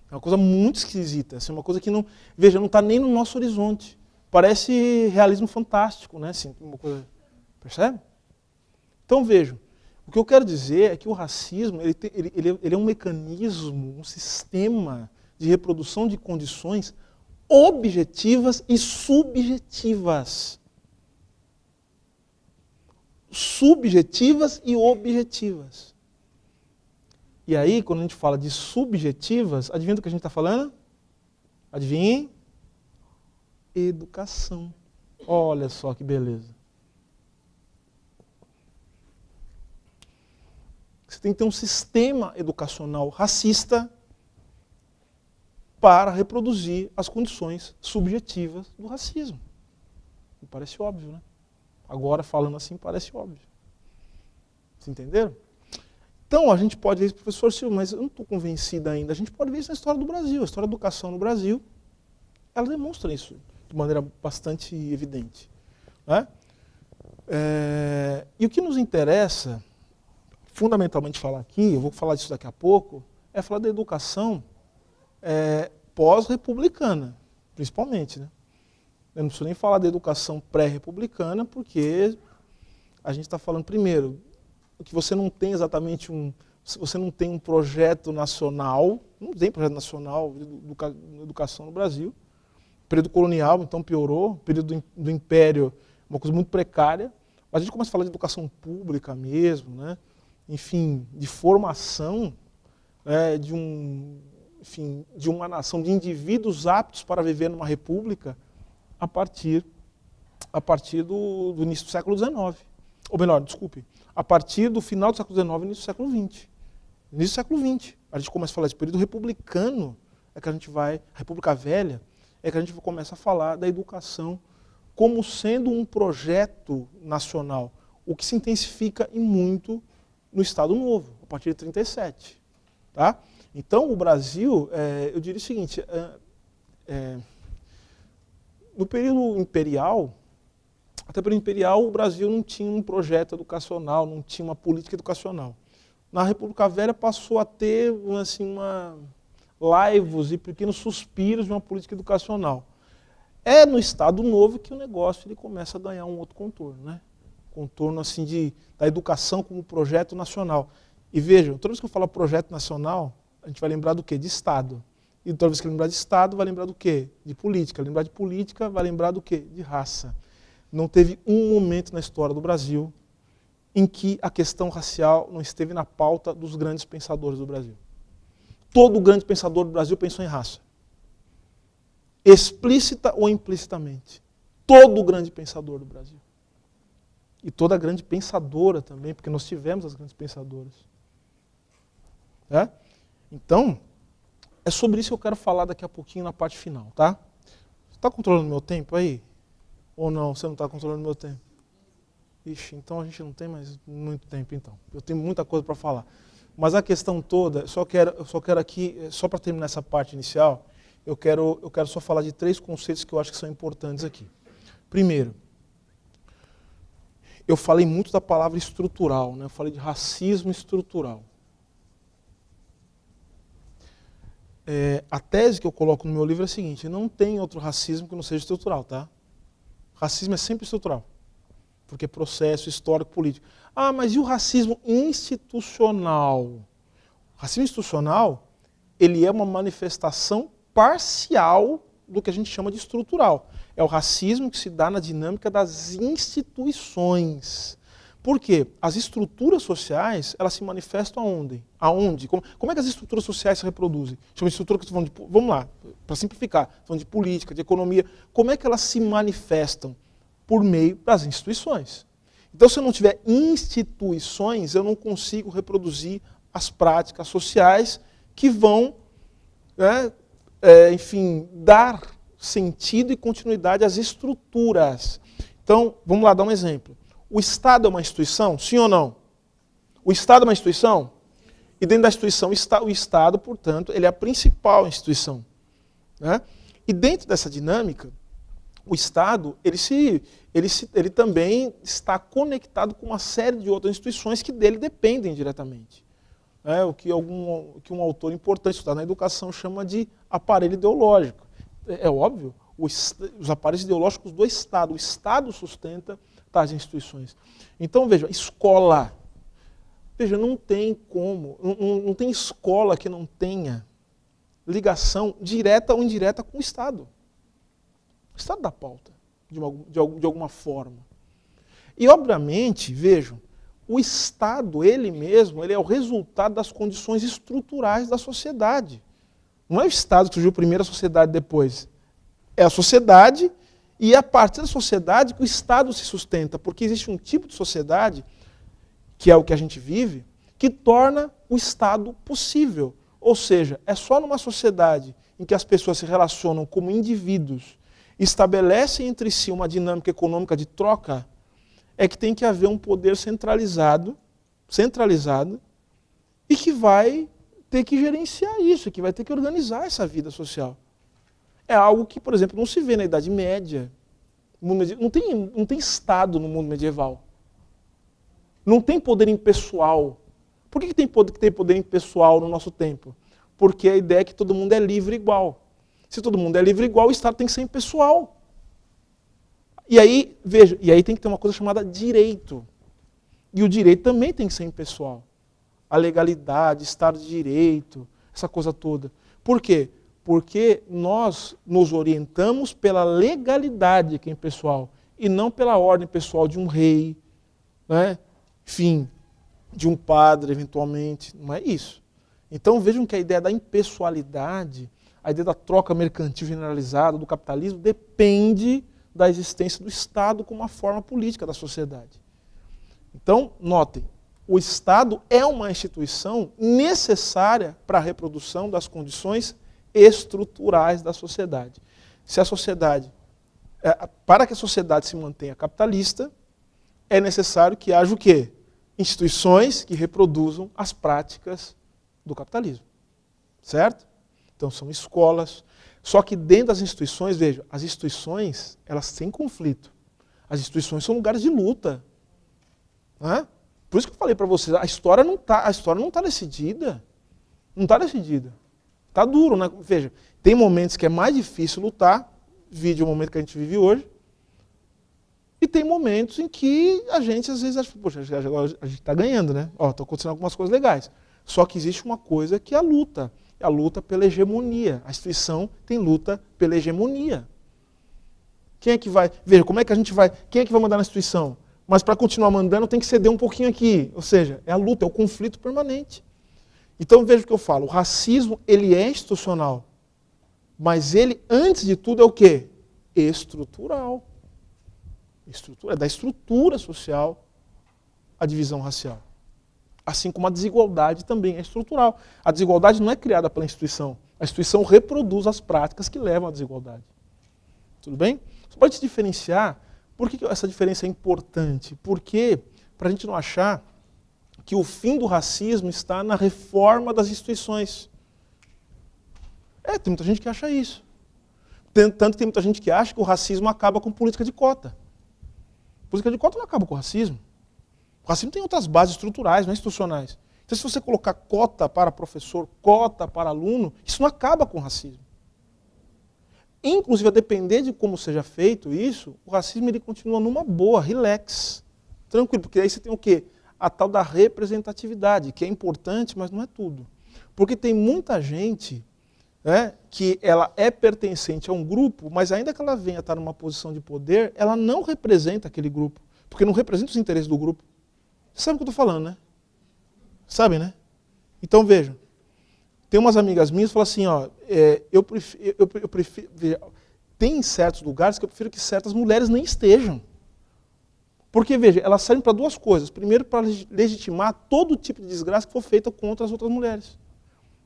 É uma coisa muito esquisita, assim, uma coisa que não, veja, não está nem no nosso horizonte. Parece realismo fantástico, né? Assim, uma coisa, percebe? Então vejam, o que eu quero dizer é que o racismo ele é um mecanismo, um sistema de reprodução de condições objetivas e subjetivas. Subjetivas e objetivas. E aí, quando a gente fala de subjetivas, adivinha do que a gente está falando? Adivinhem? Educação. Olha só que beleza. Você tem que ter um sistema educacional racista para reproduzir as condições subjetivas do racismo. Me parece óbvio, né? Agora, falando assim, parece óbvio. Vocês entenderam? Então, a gente pode ver isso, professor Silvio, mas eu não estou convencido ainda. A gente pode ver isso na história do Brasil. A história da educação no Brasil, ela demonstra isso de maneira bastante evidente. Né? E o que nos interessa, fundamentalmente falar aqui, eu vou falar disso daqui a pouco, é falar da educação pós-republicana, principalmente. Né? Eu não preciso nem falar da educação pré-republicana, porque a gente está falando primeiro que você não tem exatamente você não tem um projeto nacional, não tem projeto nacional de educação no Brasil. Período colonial, então piorou, período do Império, uma coisa muito precária. Mas a gente começa a falar de educação pública mesmo, né? Enfim, de formação de uma nação, de indivíduos aptos para viver numa república a partir do início do século XIX. Ou melhor, desculpe, a partir do final do século XIX e início do século XX. Início do século XX. A gente começa a falar de período republicano, a República Velha, é que a gente começa a falar da educação como sendo um projeto nacional, o que se intensifica e muito no Estado Novo, a partir de 1937. Tá? Então, o Brasil, eu diria o seguinte, no período imperial, até pelo imperial, o Brasil não tinha um projeto educacional, não tinha uma política educacional. Na República Velha passou a ter assim, laivos e pequenos suspiros de uma política educacional. É no Estado Novo que o negócio ele começa a ganhar um outro contorno, né? Contorno assim, da educação como projeto nacional. E vejam, toda vez que eu falo projeto nacional, a gente vai lembrar do quê? De Estado. E toda vez que lembrar de Estado, vai lembrar do quê? De política. Lembrar de política, vai lembrar do quê? De raça. Não teve um momento na história do Brasil em que a questão racial não esteve na pauta dos grandes pensadores do Brasil. Todo grande pensador do Brasil pensou em raça. Explícita ou implicitamente. Todo grande pensador do Brasil. E toda grande pensadora também, porque nós tivemos as grandes pensadoras. Então, é sobre isso que eu quero falar daqui a pouquinho na parte final, tá? Você está controlando meu tempo aí? Ou não? Você não está controlando meu tempo? Ixi, então a gente não tem mais muito tempo, então. Eu tenho muita coisa para falar. Mas a questão toda, eu só quero aqui, só para terminar essa parte inicial, eu quero só falar de 3 conceitos que eu acho que são importantes aqui. Primeiro, eu falei muito da palavra estrutural, né? Eu falei de racismo estrutural. A tese que eu coloco no meu livro é a seguinte: não tem outro racismo que não seja estrutural, tá? Racismo é sempre estrutural, porque é processo histórico, político. Ah, mas e o racismo institucional? O racismo institucional, ele é uma manifestação parcial do que a gente chama de estrutural. É o racismo que se dá na dinâmica das instituições. Por quê? As estruturas sociais, elas se manifestam aonde? Aonde? Como é que as estruturas sociais se reproduzem? Chama de estrutura que eu estou falando de, vamos lá, para simplificar, falando de política, de economia. Como é que elas se manifestam? Por meio das instituições. Então, se eu não tiver instituições, eu não consigo reproduzir as práticas sociais que vão, enfim, dar sentido e continuidade às estruturas. Então, vamos lá dar um exemplo. O Estado é uma instituição? Sim ou não? O Estado é uma instituição? E dentro da instituição, o Estado, portanto, ele é a principal instituição. Né? E dentro dessa dinâmica, o Estado, ele também está conectado com uma série de outras instituições que dele dependem diretamente. O que um autor importante estudar na educação chama de aparelho ideológico. É óbvio, os aparelhos ideológicos do Estado. O Estado sustenta tais instituições. Então, veja, escola. Veja, não tem como, não tem escola que não tenha ligação direta ou indireta com o Estado. O Estado dá pauta, de alguma forma. E, obviamente, vejam, o Estado, ele mesmo, ele é o resultado das condições estruturais da sociedade. Não é o Estado que surgiu primeiro, a sociedade depois. É a sociedade, e é a partir da sociedade que o Estado se sustenta, porque existe um tipo de sociedade, que é o que a gente vive, que torna o Estado possível. Ou seja, é só numa sociedade em que as pessoas se relacionam como indivíduos, estabelecem entre si uma dinâmica econômica de troca, é que tem que haver um poder centralizado, e que vai ter que gerenciar isso, que vai ter que organizar essa vida social. É algo que, por exemplo, não se vê na Idade Média. Não tem Estado no mundo medieval. Não tem poder impessoal. Por que tem poder impessoal no nosso tempo? Porque a ideia é que todo mundo é livre igual. Se todo mundo é livre igual, o Estado tem que ser impessoal. E aí, veja, tem que ter uma coisa chamada direito. E o direito também tem que ser impessoal. A legalidade, Estado de Direito, essa coisa toda. Por quê? Porque nós nos orientamos pela legalidade que é impessoal, e não pela ordem pessoal de um rei, né? Enfim, de um padre, eventualmente. Não é isso. Então vejam que a ideia da impessoalidade, a ideia da troca mercantil generalizada, do capitalismo, depende da existência do Estado como uma forma política da sociedade. Então, notem, o Estado é uma instituição necessária para a reprodução das condições estruturais da sociedade. Se a sociedade, para que a sociedade se mantenha capitalista, é necessário que haja o quê? Instituições que reproduzam as práticas do capitalismo. Certo? Então são escolas. Só que dentro das instituições, veja, as instituições, elas têm conflito. As instituições são lugares de luta. Né? Por isso que eu falei para vocês, a história não está decidida. Não está decidida. Está duro, né? Veja, tem momentos que é mais difícil lutar, vídeo o momento que a gente vive hoje, e tem momentos em que a gente às vezes acha, poxa, agora a gente está ganhando, né? Ó, estão acontecendo algumas coisas legais. Só que existe uma coisa que é a luta. É a luta pela hegemonia. A instituição tem luta pela hegemonia. Quem é que vai... Veja, como é que a gente vai... Quem é que vai mandar na instituição? Mas para continuar mandando tem que ceder um pouquinho aqui. Ou seja, é a luta, é o conflito permanente. Então veja o que eu falo. O racismo, ele é institucional. Mas ele, antes de tudo, é o quê? Estrutural. É da estrutura social a divisão racial. Assim como a desigualdade também é estrutural. A desigualdade não é criada pela instituição. A instituição reproduz as práticas que levam à desigualdade. Tudo bem? Só para te diferenciar, por que essa diferença é importante? Porque, para a gente não achar que o fim do racismo está na reforma das instituições. Tem muita gente que acha isso. Tanto que tem muita gente que acha que o racismo acaba com política de cota. Política de cota não acaba com o racismo. O racismo tem outras bases estruturais, não é institucionais. Então, se você colocar cota para professor, cota para aluno, isso não acaba com o racismo. Inclusive, a depender de como seja feito isso, o racismo ele continua numa boa, relax, tranquilo, porque aí você tem o quê? A tal da representatividade, que é importante, mas não é tudo. Porque tem muita gente que ela é pertencente a um grupo, mas ainda que ela venha estar numa posição de poder, ela não representa aquele grupo, porque não representa os interesses do grupo. Você sabe o que eu estou falando, né? Sabe, né? Então, vejam. Tem umas amigas minhas que falam assim, ó, eu prefiro... Tem certos lugares que eu prefiro que certas mulheres nem estejam. Porque, veja, elas servem para duas coisas. Primeiro, para legitimar todo tipo de desgraça que for feita contra as outras mulheres.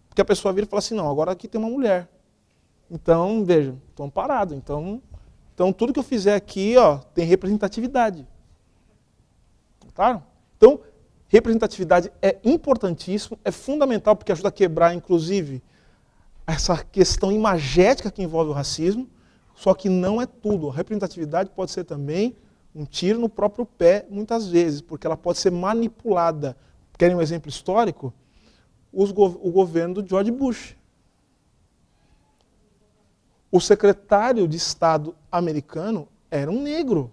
Porque a pessoa vira e fala assim, não, agora aqui tem uma mulher. Então, veja, estou amparado. Então, tudo que eu fizer aqui, ó, tem representatividade. Claro? Então, representatividade é importantíssimo, é fundamental, porque ajuda a quebrar, inclusive, essa questão imagética que envolve o racismo, só que não é tudo. A representatividade pode ser também um tiro no próprio pé, muitas vezes, porque ela pode ser manipulada. Querem um exemplo histórico? O governo do George Bush. O secretário de Estado americano era um negro.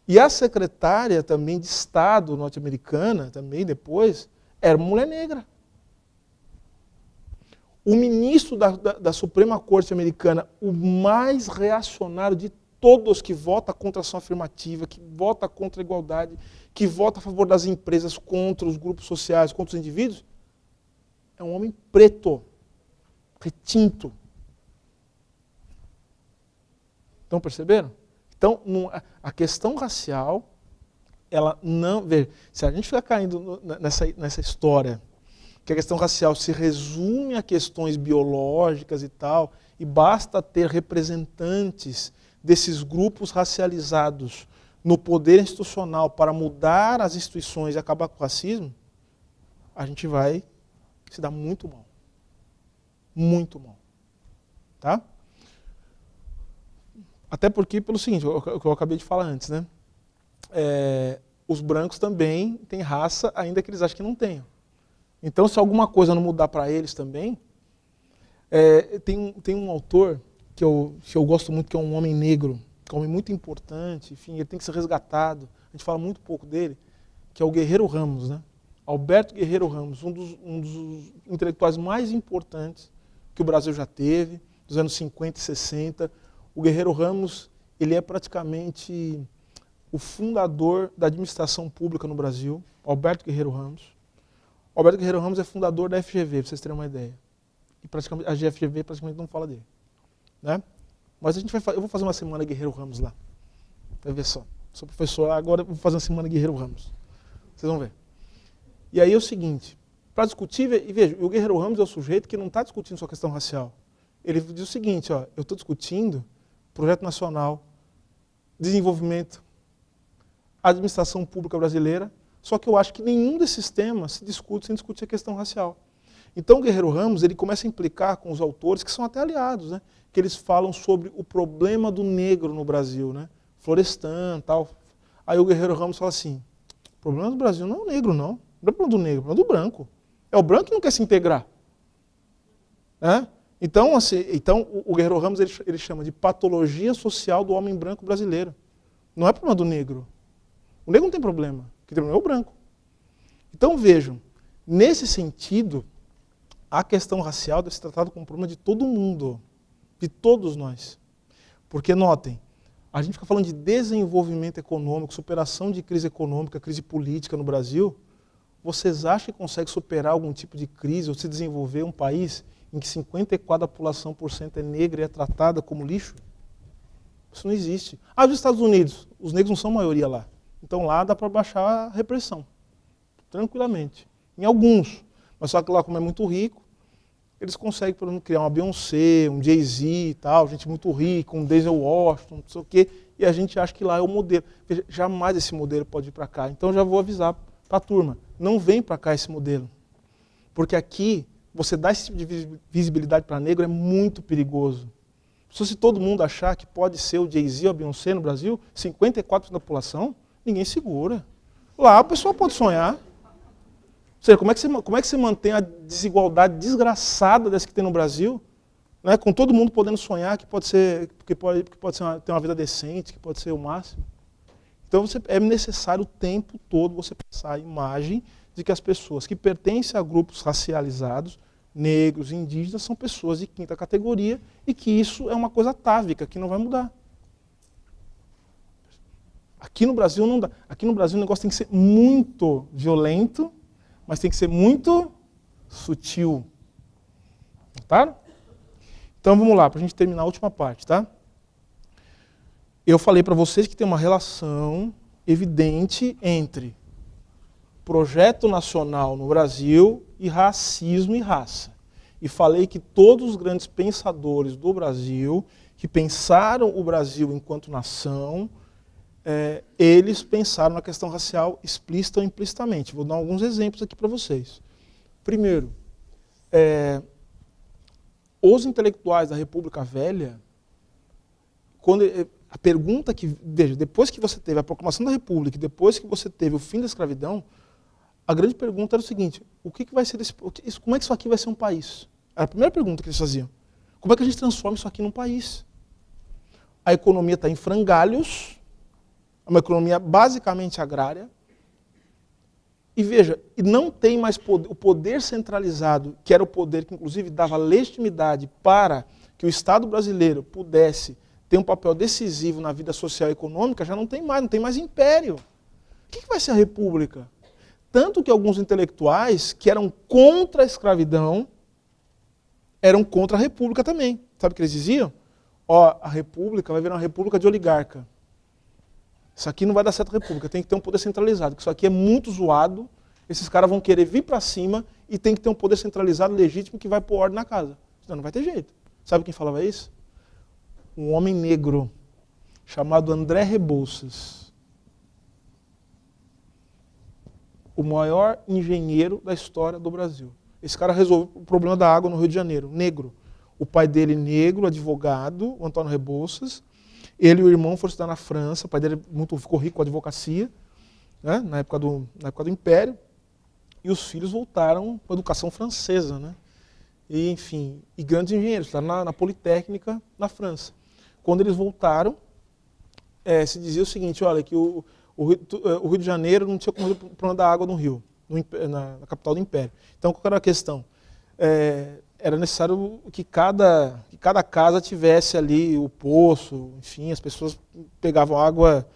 E a secretária também de Estado norte-americana, também depois, era uma mulher negra. O ministro da Suprema Corte americana, o mais reacionário de todos, que vota contra a ação afirmativa, que vota contra a igualdade, que vota a favor das empresas, contra os grupos sociais, contra os indivíduos, é um homem preto, retinto. Estão percebendo? Então, a questão racial, ela não... Veja, se a gente ficar caindo nessa história, que a questão racial se resume a questões biológicas e tal, e basta ter representantes desses grupos racializados no poder institucional para mudar as instituições e acabar com o racismo, a gente vai se dar muito mal. Muito mal. Tá? Até porque, pelo seguinte, o que eu acabei de falar antes, né? Os brancos também têm raça, ainda que eles achem que não tenham. Então, se alguma coisa não mudar para eles também, tem um autor que eu gosto muito, que é um homem negro, que é um homem muito importante, enfim, ele tem que ser resgatado, a gente fala muito pouco dele, que é o Guerreiro Ramos, né? Alberto Guerreiro Ramos, um dos intelectuais mais importantes que o Brasil já teve, dos anos 50 e 60. O Guerreiro Ramos, ele é praticamente o fundador da administração pública no Brasil, Alberto Guerreiro Ramos. Alberto Guerreiro Ramos é fundador da FGV, para vocês terem uma ideia. E praticamente, a FGV praticamente não fala dele. Né? Mas eu vou fazer uma semana Guerreiro Ramos lá. Vai ver só. Sou professor, agora eu vou fazer uma semana Guerreiro Ramos. Vocês vão ver. E aí é o seguinte, para discutir, e veja, o Guerreiro Ramos é o sujeito que não está discutindo só a questão racial. Ele diz o seguinte, ó, eu estou discutindo projeto nacional, desenvolvimento, administração pública brasileira, só que eu acho que nenhum desses temas se discute sem discutir a questão racial. Então o Guerreiro Ramos, ele começa a implicar com os autores, que são até aliados, né? Que eles falam sobre o problema do negro no Brasil, né? Florestan e tal. Aí o Guerreiro Ramos fala assim, o problema do Brasil não é o negro, não. Não é o problema do negro, é o problema do branco. É o branco que não quer se integrar. Né? Então, assim, o Guerreiro Ramos ele chama de patologia social do homem branco brasileiro. Não é problema do negro. O negro não tem problema. O que tem problema é o branco. Então vejam, nesse sentido, a questão racial deve ser tratada como um problema de todo mundo, de todos nós. Porque notem, a gente fica falando de desenvolvimento econômico, superação de crise econômica, crise política no Brasil. Vocês acham que consegue superar algum tipo de crise ou se desenvolver um país em que 54% da população é negra e é tratada como lixo? Isso não existe. Ah, os Estados Unidos, os negros não são maioria lá. Então lá dá para baixar a repressão, tranquilamente. Em alguns, mas só que lá como é muito rico, eles conseguem, por exemplo, criar uma Beyoncé, um Jay-Z e tal, gente muito rica, um Denzel Washington, não sei o quê, e a gente acha que lá é o modelo. Veja, jamais esse modelo pode vir para cá. Então já vou avisar para a turma, não vem para cá esse modelo. Porque aqui, você dar esse tipo de visibilidade para negro é muito perigoso. Se todo mundo achar que pode ser o Jay-Z ou a Beyoncé no Brasil, 54% da população, ninguém segura. Lá a pessoa pode sonhar. Ou seja, como é que você mantém a desigualdade desgraçada dessa que tem no Brasil, né, com todo mundo podendo sonhar que pode ser, ter uma vida decente, que pode ser o máximo? Então é necessário o tempo todo você passar a imagem de que as pessoas que pertencem a grupos racializados, negros, indígenas, são pessoas de quinta categoria e que isso é uma coisa atávica, que não vai mudar. Aqui no Brasil não dá. Aqui no Brasil o negócio tem que ser muito violento, mas tem que ser muito sutil. Notaram? Então vamos lá, para a gente terminar a última parte, tá? Eu falei para vocês que tem uma relação evidente entre projeto nacional no Brasil e racismo e raça. E falei que todos os grandes pensadores do Brasil, que pensaram o Brasil enquanto nação, eles pensaram na questão racial explícita ou implicitamente. Vou dar alguns exemplos aqui para vocês. Primeiro, os intelectuais da República Velha, a pergunta que, veja, depois que você teve a proclamação da República, depois que você teve o fim da escravidão, a grande pergunta era o seguinte, como é que isso aqui vai ser um país? Era a primeira pergunta que eles faziam. Como é que a gente transforma isso aqui num país? A economia está em frangalhos, é uma economia basicamente agrária, e veja, não tem mais o poder centralizado, que era o poder que inclusive dava legitimidade para que o Estado brasileiro pudesse ter um papel decisivo na vida social e econômica, já não tem mais império. O que vai ser a República? Tanto que alguns intelectuais que eram contra a escravidão, eram contra a República também. Sabe o que eles diziam? A República vai virar uma república de oligarca. Isso aqui não vai dar certo a República, tem que ter um poder centralizado, porque isso aqui é muito zoado, esses caras vão querer vir para cima e tem que ter um poder centralizado legítimo que vai pôr ordem na casa. Senão não vai ter jeito. Sabe quem falava isso? Um homem negro chamado André Rebouças. O maior engenheiro da história do Brasil. Esse cara resolveu o problema da água no Rio de Janeiro, negro. O pai dele negro, advogado, o Antônio Rebouças. Ele e o irmão foram estudar na França, o pai dele ficou rico com a advocacia, né, na época do Império, e os filhos voltaram com a educação francesa. Né? E, enfim, e grandes engenheiros, estavam na Politécnica, na França. Quando eles voltaram, se dizia o seguinte, olha, que o Rio de Janeiro não tinha como resolver o problema da água no Rio, na capital do Império. Então, qual era a questão? Era necessário que cada casa tivesse ali o poço, enfim, as pessoas pegavam água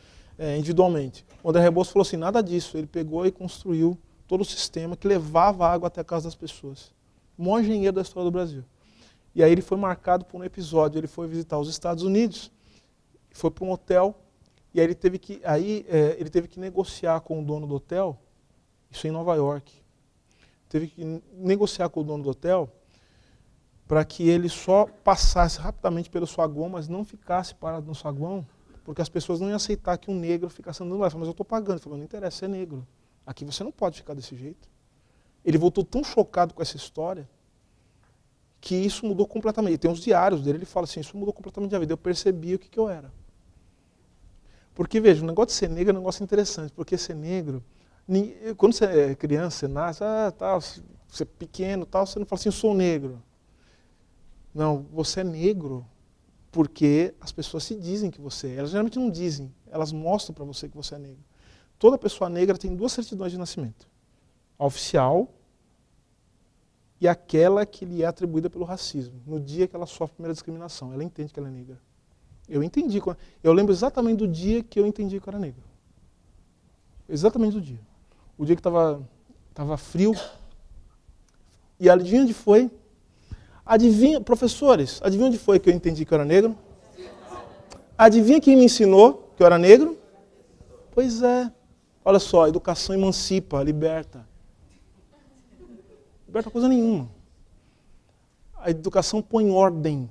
individualmente. O André Rebouças falou assim, nada disso. Ele pegou e construiu todo o sistema que levava a água até a casa das pessoas. O maior engenheiro da história do Brasil. E aí ele foi marcado por um episódio, ele foi visitar os Estados Unidos, foi para um hotel, e aí ele teve que negociar com o dono do hotel, isso em Nova York. Teve que negociar com o dono do hotel para que ele só passasse rapidamente pelo saguão, mas não ficasse parado no saguão, porque as pessoas não iam aceitar que um negro ficasse andando lá. Ele falou, mas eu estou pagando. Ele falou, não interessa, é negro. Aqui você não pode ficar desse jeito. Ele voltou tão chocado com essa história que isso mudou completamente. E tem uns diários dele, ele fala assim, isso mudou completamente a vida. Eu percebi o que eu era. Porque, veja, o negócio de ser negro é um negócio interessante, porque ser negro, quando você é criança, você nasce, tal, você é pequeno, tal, você não fala assim, eu sou negro. Não, você é negro porque as pessoas se dizem que você é. Elas geralmente não dizem, elas mostram para você que você é negro. Toda pessoa negra tem 2 certidões de nascimento. A oficial e aquela que lhe é atribuída pelo racismo. No dia que ela sofre a primeira discriminação, ela entende que ela é negra. Eu entendi. Eu lembro exatamente do dia que eu entendi que eu era negro. Exatamente do dia. O dia que estava frio. E adivinha onde foi? Professores, adivinha onde foi que eu entendi que eu era negro? Adivinha quem me ensinou que eu era negro? Pois é. Olha só, a educação emancipa, liberta. Liberta coisa nenhuma. A educação põe ordem.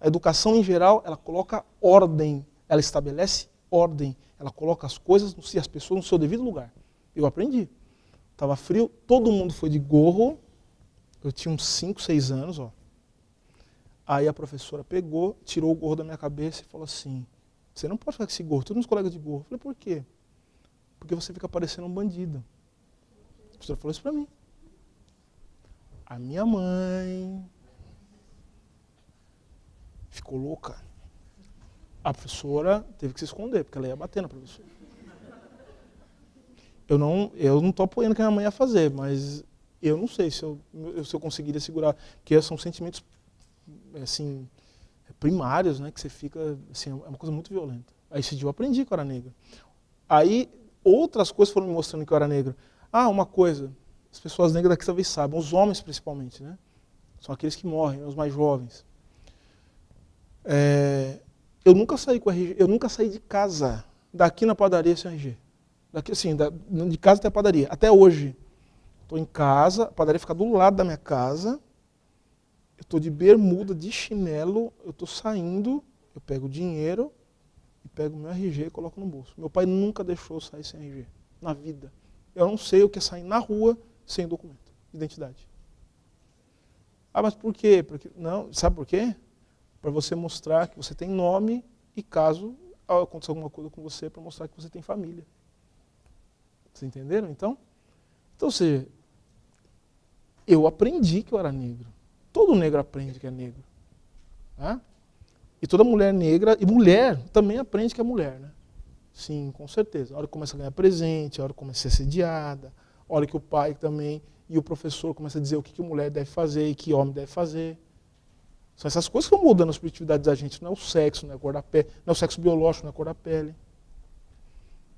A educação, em geral, ela coloca ordem. Ela estabelece ordem. Ela coloca as coisas e as pessoas no seu devido lugar. Eu aprendi. Estava frio, todo mundo foi de gorro. Eu tinha uns 5, 6 anos. Ó. Aí a professora pegou, tirou o gorro da minha cabeça e falou assim, você não pode ficar com esse gorro, todos os colegas de gorro. Eu falei, por quê? Porque você fica parecendo um bandido. A professora falou isso para mim. A minha mãe ficou louca. A professora teve que se esconder, porque ela ia bater na professora. Eu não estou apoiando o que a minha mãe ia fazer, mas eu não sei se eu conseguiria segurar, porque são sentimentos assim, primários, né, que você fica, assim, é uma coisa muito violenta. Aí esse dia eu aprendi que eu era negro. Aí outras coisas foram me mostrando que eu era negro. Uma coisa, as pessoas negras daqui talvez saibam, os homens principalmente, né? São aqueles que morrem, os mais jovens. Eu nunca saí com RG, eu nunca saí de casa, daqui na padaria sem RG. Daqui, assim, de casa até a padaria. Até hoje. Estou em casa, a padaria fica do lado da minha casa, eu estou de bermuda, de chinelo, eu estou saindo, eu pego o dinheiro e pego o meu RG e coloco no bolso. Meu pai nunca deixou eu sair sem RG, na vida. Eu não sei o que é sair na rua sem documento, identidade. Mas por quê? Não, sabe por quê? Para você mostrar que você tem nome e caso aconteça alguma coisa com você, para mostrar que você tem família. Vocês entenderam, então? Então, ou seja, eu aprendi que eu era negro. Todo negro aprende que é negro. Tá? E toda mulher negra, e mulher também aprende que é mulher, né? Sim, com certeza. A hora que começa a ganhar presente, a hora que começa a ser assediada, a hora que o pai também e o professor começa a dizer o que mulher deve fazer e que homem deve fazer. São essas coisas que vão mudando a subjetividade da gente. Não é o sexo, não é a cor da pele, não é o sexo biológico, não é a cor da pele.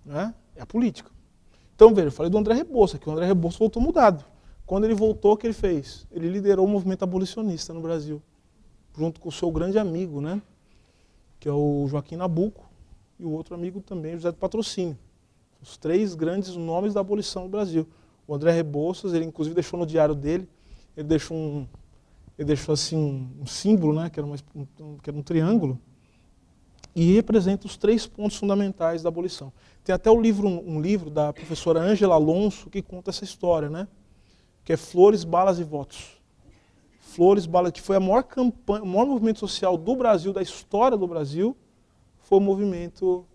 Né? É a política. Então, veja, eu falei do André Rebouças, que o André Rebouças voltou mudado. Quando ele voltou, o que ele fez? Ele liderou o movimento abolicionista no Brasil, junto com o seu grande amigo, né? Que é o Joaquim Nabuco, e o outro amigo também, José do Patrocínio. Os 3 grandes nomes da abolição no Brasil. O André Rebouças, ele inclusive deixou no diário dele, ele deixou assim um símbolo, né? Que era um triângulo, e representa os 3 pontos fundamentais da abolição. Tem até um livro da professora Ângela Alonso que conta essa história, né? Que é Flores, Balas e Votos. Flores, Balas, que foi a maior campanha, o maior movimento social do Brasil, da história do Brasil, foi o movimento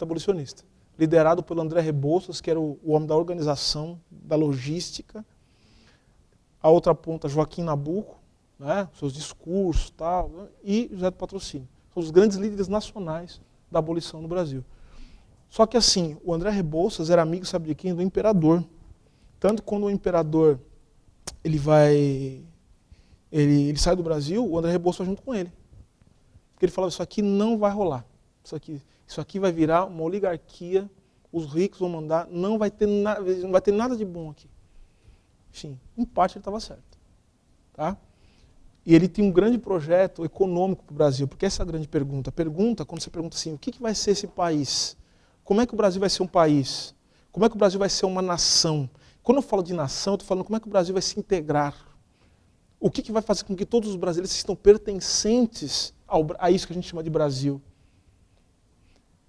abolicionista. Liderado pelo André Rebouças, que era o homem da organização, da logística. A outra ponta, Joaquim Nabuco, né? Seus discursos, tal, né? E José do Patrocínio. São os grandes líderes nacionais da abolição no Brasil. Só que assim, o André Rebouças era amigo, sabe de quem? Do imperador. Tanto que quando o imperador ele sai do Brasil, o André Rebouças vai junto com ele. Porque ele falava, isso aqui não vai rolar. Isso aqui vai virar uma oligarquia, os ricos vão mandar, não vai ter nada de bom aqui. Enfim, em parte ele estava certo. Tá? E ele tem um grande projeto econômico para o Brasil, porque essa é a grande pergunta. Quando você pergunta assim, o que vai ser esse país? Como é que o Brasil vai ser um país? Como é que o Brasil vai ser uma nação? Quando eu falo de nação, eu estou falando como é que o Brasil vai se integrar. O que vai fazer com que todos os brasileiros estão pertencentes a isso que a gente chama de Brasil?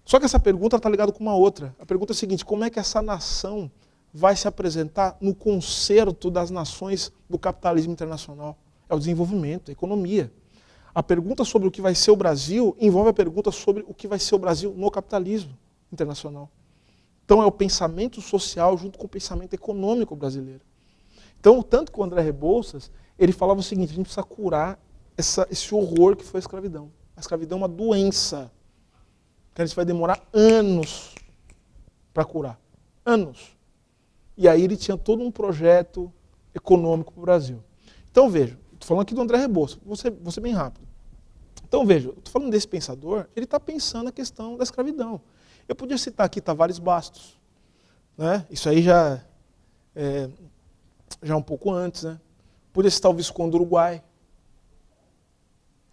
Só que essa pergunta está ligada com uma outra. A pergunta é a seguinte, como é que essa nação vai se apresentar no concerto das nações do capitalismo internacional? É o desenvolvimento, a economia. A pergunta sobre o que vai ser o Brasil envolve a pergunta sobre o que vai ser o Brasil no capitalismo internacional. Então é o pensamento social junto com o pensamento econômico brasileiro. Então, tanto que o André Rebouças, ele falava o seguinte: a gente precisa curar esse horror que foi a escravidão. A escravidão é uma doença que a gente vai demorar anos para curar. Anos. E aí ele tinha todo um projeto econômico para o Brasil. Então veja, estou falando aqui do André Rebouças, vou ser bem rápido. Então veja, estou falando desse pensador, ele está pensando a questão da escravidão. Eu podia citar aqui Tavares Bastos, né? Isso aí já um pouco antes, né? Podia citar o Visconde do Uruguai,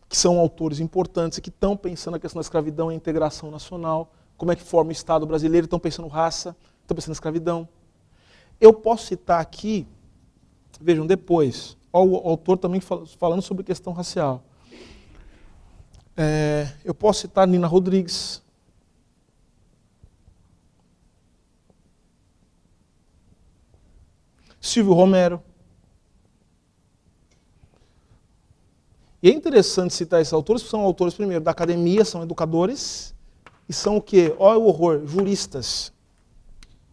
que são autores importantes e que estão pensando a questão da escravidão e a integração nacional, como é que forma o Estado brasileiro, estão pensando raça, estão pensando escravidão. Eu posso citar aqui, vejam, depois, o autor também falando sobre questão racial. Eu posso citar Nina Rodrigues. Silvio Romero. E é interessante citar esses autores, porque são autores, primeiro, da academia, são educadores, e são o quê? Olha o horror, juristas.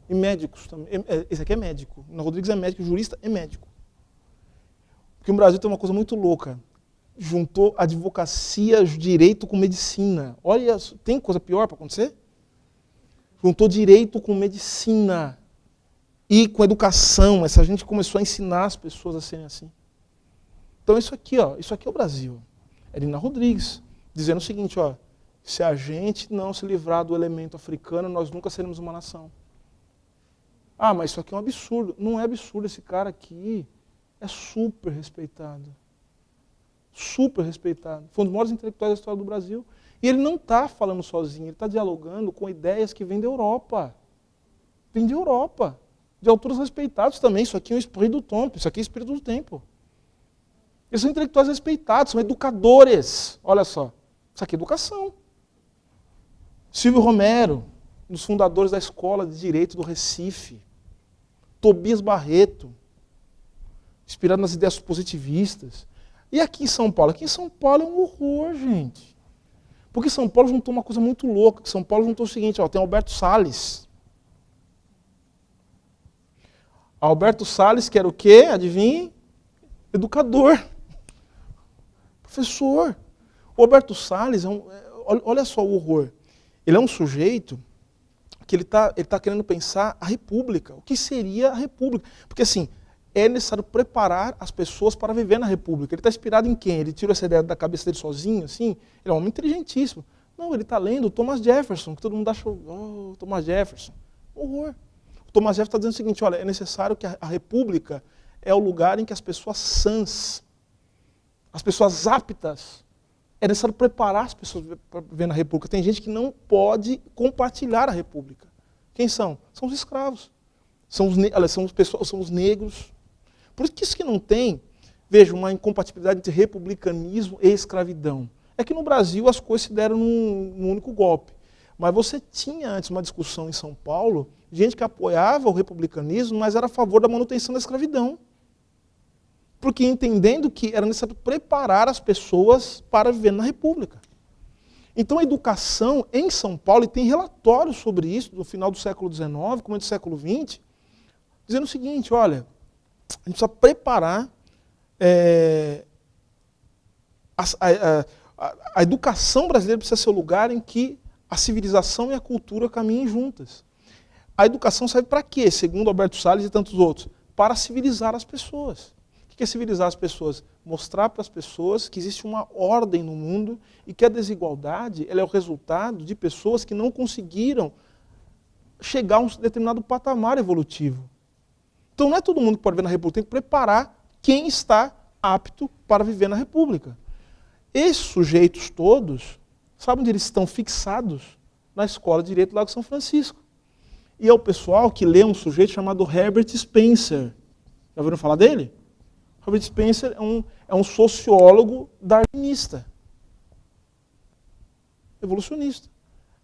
E médicos também. Esse aqui é médico. Nina Rodrigues é médico, jurista e médico. Porque o Brasil tem uma coisa muito louca. Juntou advocacia, direito com medicina. Olha, tem coisa pior para acontecer? Juntou direito com medicina e com educação. Essa gente começou a ensinar as pessoas a serem assim. Então isso aqui é o Brasil. É Nina Rodrigues, dizendo o seguinte, ó, se a gente não se livrar do elemento africano, nós nunca seremos uma nação. Ah, mas isso aqui é um absurdo. Não é absurdo, esse cara aqui é super respeitado. Super respeitado. Foi um dos maiores intelectuais da história do Brasil. E ele não está falando sozinho, ele está dialogando com ideias que vêm da Europa. Vêm da Europa. De autores respeitados também. Isso aqui é um espírito do tempo. Isso aqui é espírito do tempo. Eles são intelectuais respeitados, são educadores. Olha só. Isso aqui é educação. Silvio Romero, um dos fundadores da Escola de Direito do Recife. Tobias Barreto, inspirado nas ideias positivistas. E aqui em São Paulo? Aqui em São Paulo é um horror, gente. Porque São Paulo juntou uma coisa muito louca. São Paulo juntou o seguinte, ó, tem Alberto Salles. Alberto Salles, que era o quê? Adivinhe? Educador. Professor. O Alberto Salles, olha só o horror. Ele é um sujeito que ele tá querendo pensar a república. O que seria a república? Porque assim, é necessário preparar as pessoas para viver na república. Ele está inspirado em quem? Ele tirou essa ideia da cabeça dele sozinho, assim? Ele é um homem inteligentíssimo. Não, ele está lendo Thomas Jefferson, que todo mundo acha, oh, Thomas Jefferson. Horror. O Thomas Jefferson está dizendo o seguinte, olha, é necessário que a república é o lugar em que as pessoas sãs, as pessoas aptas, é necessário preparar as pessoas para viver na república. Tem gente que não pode compartilhar a república. Quem são? São os escravos. São os negros. Por isso que não tem, veja, uma incompatibilidade entre republicanismo e escravidão. É que no Brasil as coisas se deram num único golpe. Mas você tinha antes uma discussão em São Paulo, gente que apoiava o republicanismo, mas era a favor da manutenção da escravidão. Porque entendendo que era necessário preparar as pessoas para viver na república. Então a educação em São Paulo, e tem relatórios sobre isso, do final do século XIX, começo do século XX, dizendo o seguinte, olha, a gente precisa preparar a educação brasileira precisa ser o lugar em que a civilização e a cultura caminhem juntas. A educação serve para quê? Segundo Alberto Salles e tantos outros, para civilizar as pessoas. O que é civilizar as pessoas? Mostrar para as pessoas que existe uma ordem no mundo e que a desigualdade ela é o resultado de pessoas que não conseguiram chegar a um determinado patamar evolutivo. Então não é todo mundo que pode viver na República, tem que preparar quem está apto para viver na República. Esses sujeitos todos, sabe onde eles estão fixados? Na Escola de Direito do Lago São Francisco. E é o pessoal que lê um sujeito chamado Herbert Spencer. Já ouviram falar dele? Herbert Spencer é um sociólogo darwinista. Evolucionista.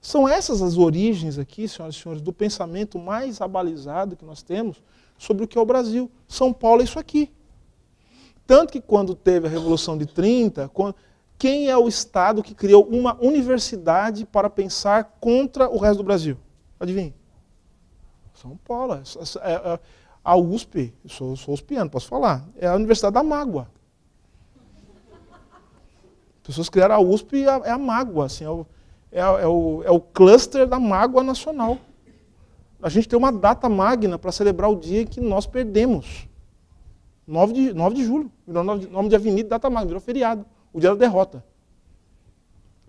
São essas as origens aqui, senhoras e senhores, do pensamento mais abalizado que nós temos sobre o que é o Brasil. São Paulo é isso aqui. Tanto que quando teve a Revolução de 30, Quem é o Estado que criou uma universidade para pensar contra o resto do Brasil? Adivinha? São Paulo. A USP, eu sou uspiano, posso falar, é a Universidade da Mágoa. As pessoas criaram a USP e é a mágoa, assim, é o cluster da mágoa nacional. A gente tem uma data magna para celebrar o dia que nós perdemos. 9 de julho, virou nome de avenida, data magna, virou feriado, o dia da derrota.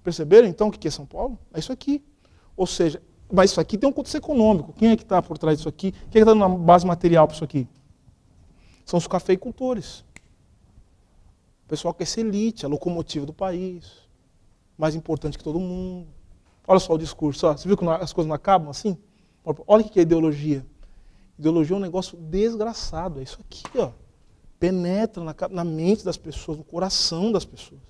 Perceberam então o que é São Paulo? É isso aqui. Ou seja, mas isso aqui tem um contexto econômico. Quem é que está por trás disso aqui? Quem é que está dando uma base material para isso aqui? São os cafeicultores. O pessoal que é essa elite, a locomotiva do país, mais importante que todo mundo. Olha só o discurso, ó. Você viu que as coisas não acabam assim? Olha o que é ideologia. Ideologia é um negócio desgraçado, é isso aqui, ó. Penetra na mente das pessoas, no coração das pessoas.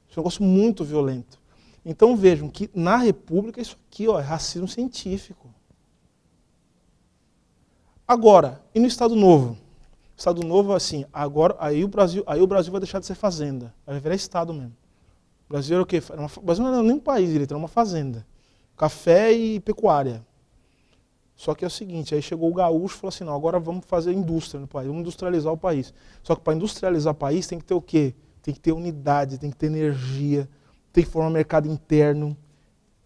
Isso é um negócio muito violento. Então vejam que na República isso aqui, ó, é racismo científico. Agora, e no Estado Novo? Estado Novo, assim, agora, aí o Brasil vai deixar de ser fazenda, vai virar Estado mesmo. O Brasil era o quê? O Brasil não era nem um país direito, era uma fazenda. Café e pecuária. Só que é o seguinte, aí chegou o gaúcho e falou assim, não, agora vamos fazer indústria no país, vamos industrializar o país. Só que para industrializar o país tem que ter o quê? Tem que ter unidade, tem que ter energia, tem que formar mercado interno,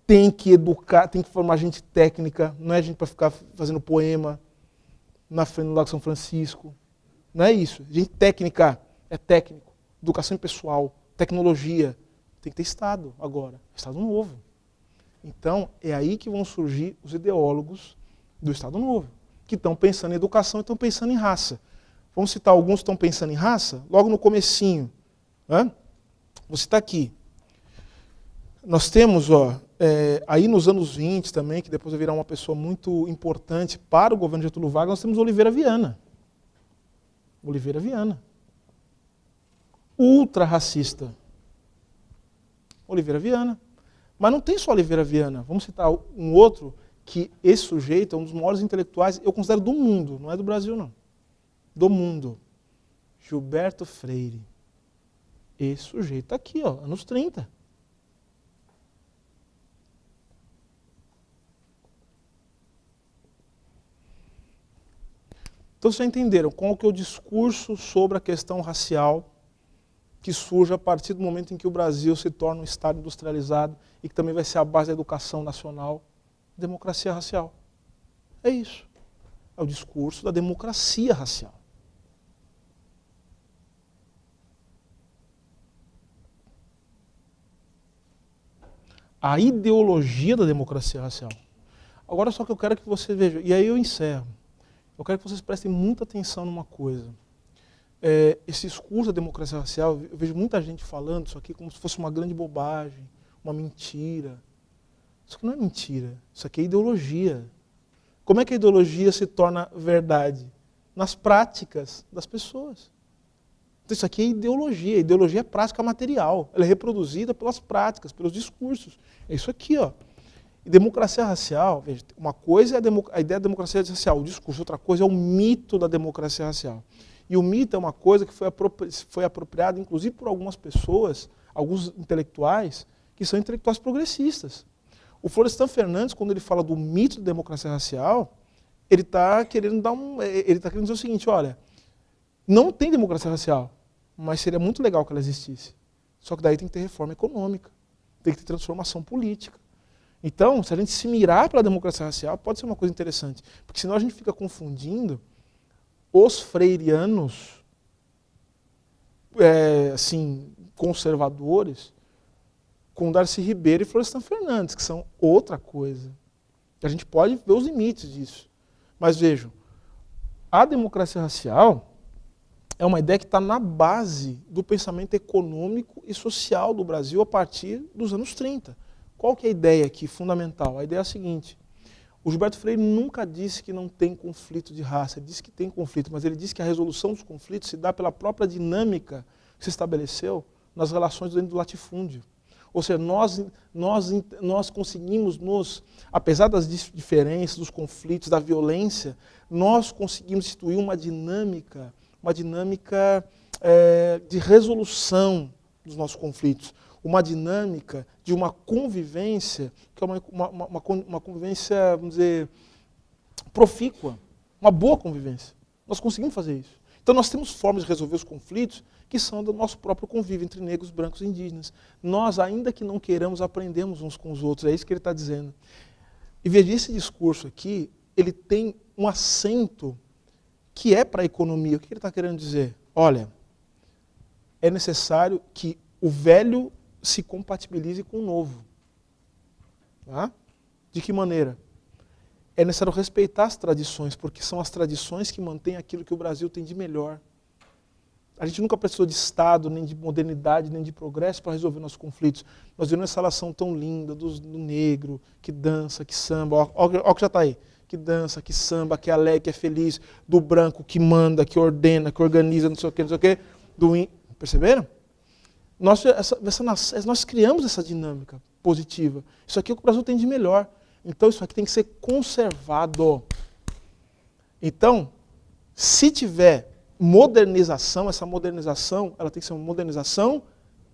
tem que educar, tem que formar gente técnica, não é gente para ficar fazendo poema na frente do Lago São Francisco. Não é isso. Gente técnica, é técnico. Educação pessoal, tecnologia. Tem que ter Estado agora. Estado Novo. Então, é aí que vão surgir os ideólogos do Estado Novo, que estão pensando em educação e estão pensando em raça. Vamos citar alguns que estão pensando em raça? Logo no comecinho. Né? Vou citar aqui. Nós temos, aí nos anos 20 também, que depois vai virar uma pessoa muito importante para o governo Getúlio Vargas, nós temos Oliveira Viana. Oliveira Viana. Ultra racista. Oliveira Viana. Mas não tem só Oliveira Viana. Vamos citar um outro, que esse sujeito é um dos maiores intelectuais, eu considero do mundo, não é do Brasil não. Do mundo. Gilberto Freire. Esse sujeito está aqui, ó, anos 30. Então vocês já entenderam qual que é o discurso sobre a questão racial que surge a partir do momento em que o Brasil se torna um Estado industrializado e que também vai ser a base da educação nacional, democracia racial. É isso. É o discurso da democracia racial. A ideologia da democracia racial. Agora só que eu quero que vocês vejam, e aí eu encerro. Eu quero que vocês prestem muita atenção numa coisa. Esse discurso da democracia racial, eu vejo muita gente falando isso aqui como se fosse uma grande bobagem, uma mentira. Isso aqui não é mentira, isso aqui é ideologia. Como é que a ideologia se torna verdade? Nas práticas das pessoas. Então isso aqui é ideologia, a ideologia é prática material, ela é reproduzida pelas práticas, pelos discursos. É isso aqui, ó. E democracia racial, veja, uma coisa é a ideia da democracia racial, o discurso, outra coisa é o mito da democracia racial. E o mito é uma coisa que foi apropriada, inclusive, por algumas pessoas, alguns intelectuais, que são intelectuais progressistas. O Florestan Fernandes, quando ele fala do mito da democracia racial, ele está querendo dizer o seguinte, olha, não tem democracia racial, mas seria muito legal que ela existisse. Só que daí tem que ter reforma econômica, tem que ter transformação política. Então, se a gente se mirar para a democracia racial, pode ser uma coisa interessante, porque senão a gente fica confundindo os freirianos, assim, conservadores, com Darcy Ribeiro e Florestan Fernandes, que são outra coisa. A gente pode ver os limites disso. Mas vejam, a democracia racial é uma ideia que está na base do pensamento econômico e social do Brasil a partir dos anos 30. Qual que é a ideia aqui fundamental? A ideia é a seguinte: o Gilberto Freire nunca disse que não tem conflito de raça, ele disse que tem conflito, mas ele disse que a resolução dos conflitos se dá pela própria dinâmica que se estabeleceu nas relações dentro do latifúndio. Ou seja, nós conseguimos, apesar das diferenças, dos conflitos, da violência, nós conseguimos instituir uma dinâmica de resolução dos nossos conflitos, uma dinâmica de uma convivência, que é uma convivência, vamos dizer, profícua, uma boa convivência. Nós conseguimos fazer isso. Então nós temos formas de resolver os conflitos que são do nosso próprio convívio entre negros, brancos e indígenas. Nós, ainda que não queiramos, aprendemos uns com os outros, é isso que ele está dizendo. E veja, esse discurso aqui, ele tem um acento que é para a economia. O que ele está querendo dizer? Olha, é necessário que o velho se compatibilize com o novo. Tá? De que maneira? É necessário respeitar as tradições, porque são as tradições que mantêm aquilo que o Brasil tem de melhor. A gente nunca precisou de Estado, nem de modernidade, nem de progresso para resolver nossos conflitos. Nós vimos essa relação tão linda do negro, que dança, que samba, olha o que já está aí, que dança, que samba, que é alegre, que é feliz, do branco que manda, que ordena, que organiza, não sei o quê, perceberam? Nós criamos essa dinâmica positiva. Isso aqui é o que o Brasil tem de melhor. Então isso aqui tem que ser conservado. Então, se tiver modernização, essa modernização, ela tem que ser uma modernização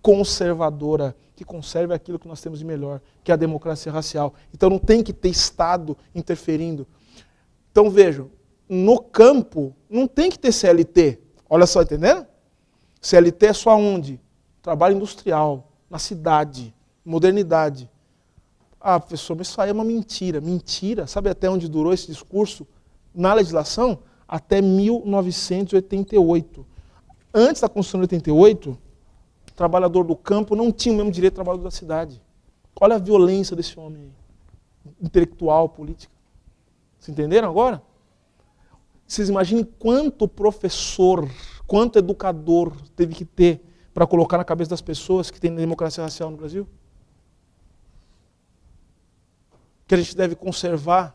conservadora, que conserve aquilo que nós temos de melhor, que é a democracia racial. Então não tem que ter Estado interferindo. Então vejam, no campo não tem que ter CLT. Olha só, entendendo? CLT é só onde? Trabalho industrial, na cidade, modernidade. Ah, professor, mas isso aí é uma mentira. Mentira, sabe até onde durou esse discurso na legislação? Até 1988. Antes da Constituição de 88, o trabalhador do campo não tinha o mesmo direito do trabalhador da cidade. Olha a violência desse homem aí, intelectual, política. Vocês entenderam agora? Vocês imaginem quanto professor, quanto educador teve que ter para colocar na cabeça das pessoas que tem democracia racial no Brasil? Que a gente deve conservar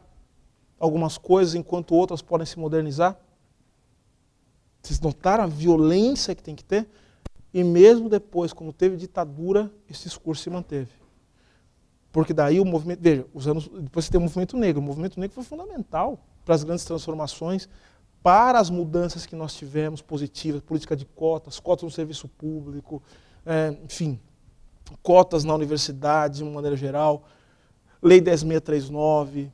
algumas coisas enquanto outras podem se modernizar? Vocês notaram a violência que tem que ter? E mesmo depois, quando teve ditadura, esse discurso se manteve. Porque daí o movimento... Veja, depois você tem o movimento negro. O movimento negro foi fundamental para as grandes transformações, para as mudanças que nós tivemos positivas, política de cotas, cotas no serviço público, enfim, cotas na universidade, de uma maneira geral, Lei 10.639.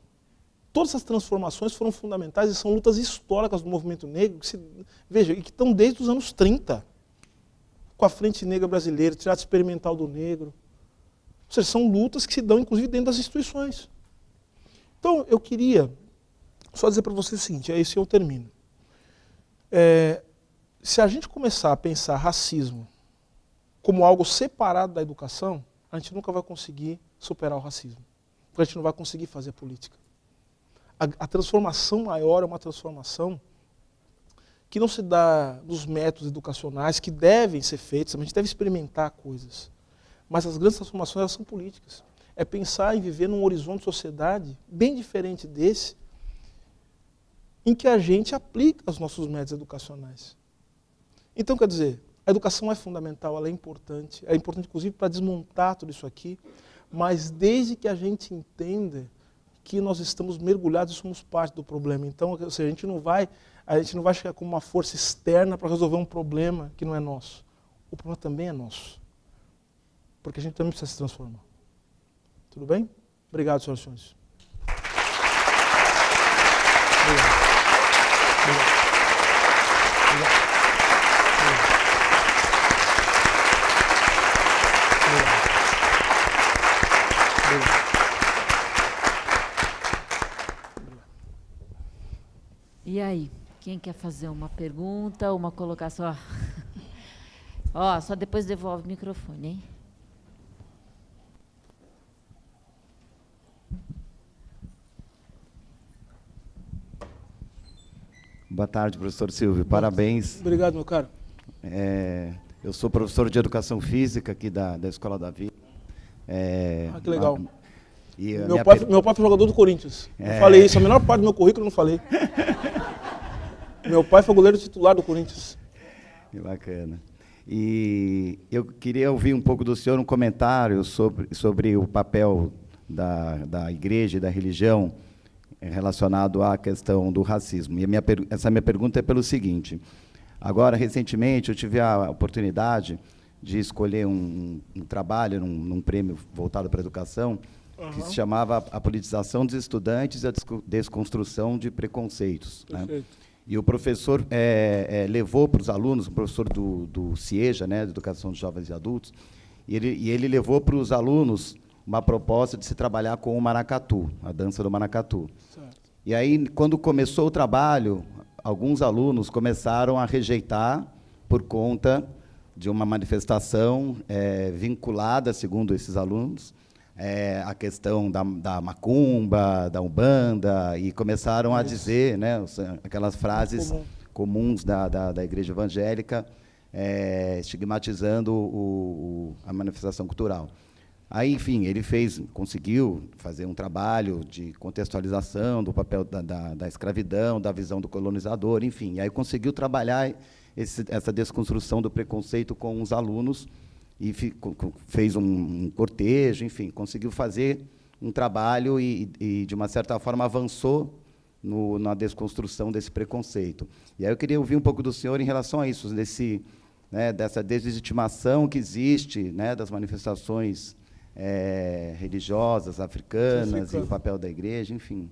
Todas essas transformações foram fundamentais e são lutas históricas do movimento negro, veja, e que estão desde os anos 30, com a Frente Negra Brasileira, Teatro Experimental do Negro. Ou seja, são lutas que se dão, inclusive, dentro das instituições. Então, eu queria só dizer para vocês o seguinte, aí eu termino. Se a gente começar a pensar racismo como algo separado da educação, a gente nunca vai conseguir superar o racismo. Porque a gente não vai conseguir fazer política. A transformação maior é uma transformação que não se dá nos métodos educacionais, que devem ser feitos, a gente deve experimentar coisas. Mas as grandes transformações, elas são políticas. É pensar em viver num horizonte de sociedade bem diferente desse, em que a gente aplica os nossos métodos educacionais. Então, quer dizer, a educação é fundamental, ela é importante inclusive para desmontar tudo isso aqui, mas desde que a gente entenda que nós estamos mergulhados e somos parte do problema. Então, ou seja, a gente não vai chegar com uma força externa para resolver um problema que não é nosso. O problema também é nosso. Porque a gente também precisa se transformar. Tudo bem? Obrigado, senhoras e senhores. Obrigado. E aí, quem quer fazer uma pergunta, uma colocação? Ó, só depois devolve o microfone, hein? Boa tarde, professor Silvio. Parabéns. Obrigado, meu caro. Eu sou professor de Educação Física aqui da Escola da Vida. Que legal. Meu pai foi jogador do Corinthians. Eu falei isso, a menor parte do meu currículo eu não falei. Meu pai foi goleiro titular do Corinthians. Que bacana. E eu queria ouvir um pouco do senhor um comentário sobre o papel da igreja e da religião relacionado à questão do racismo. E essa minha pergunta é pelo seguinte. Agora, recentemente, eu tive a oportunidade de escolher um trabalho num prêmio voltado para a educação, que se chamava A Politização dos Estudantes e a Desconstrução de Preconceitos. Né? E o professor levou para os alunos, o professor do CIEJA, né, de Educação de Jovens e Adultos, e ele levou para os alunos uma proposta de se trabalhar com o maracatu, a dança do maracatu. Certo. E aí, quando começou o trabalho, alguns alunos começaram a rejeitar por conta de uma manifestação vinculada, segundo esses alunos, a questão da macumba, da umbanda, e começaram a dizer, né, aquelas frases comuns da igreja evangélica, estigmatizando a manifestação cultural. Aí, enfim, ele conseguiu fazer um trabalho de contextualização do papel da escravidão, da visão do colonizador, enfim, e aí conseguiu trabalhar essa desconstrução do preconceito com os alunos, e fez um cortejo, enfim, conseguiu fazer um trabalho e de uma certa forma, avançou na desconstrução desse preconceito. E aí eu queria ouvir um pouco do senhor em relação a isso, dessa deslegitimação que existe, né, das manifestações religiosas africanas e o papel da igreja, enfim,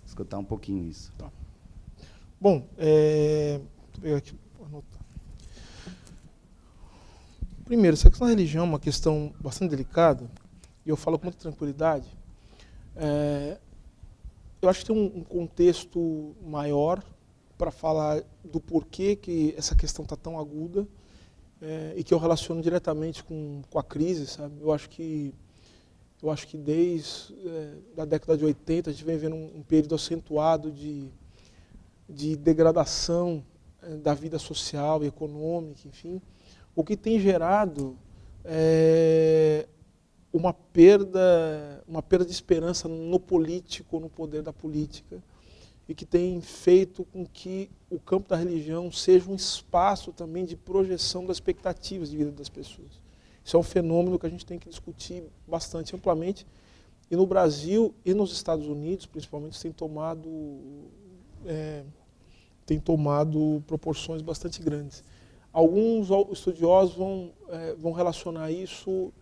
escutar um pouquinho isso. Tá. Bom, vou pegar aqui, vou anotar. Primeiro, essa questão da religião é uma questão bastante delicada, e eu falo com muita tranquilidade. Eu acho que tem um contexto maior para falar do porquê que essa questão está tão aguda, e que eu relaciono diretamente com a crise, sabe? Eu acho que desde a década de 80 a gente vem vendo um período acentuado de degradação da vida social e econômica, enfim, o que tem gerado uma perda de esperança no político, no poder da política, e que tem feito com que o campo da religião seja um espaço também de projeção das expectativas de vida das pessoas. Isso é um fenômeno que a gente tem que discutir bastante amplamente, e no Brasil e nos Estados Unidos, principalmente, isso tem tomado proporções bastante grandes. Alguns estudiosos vão relacionar isso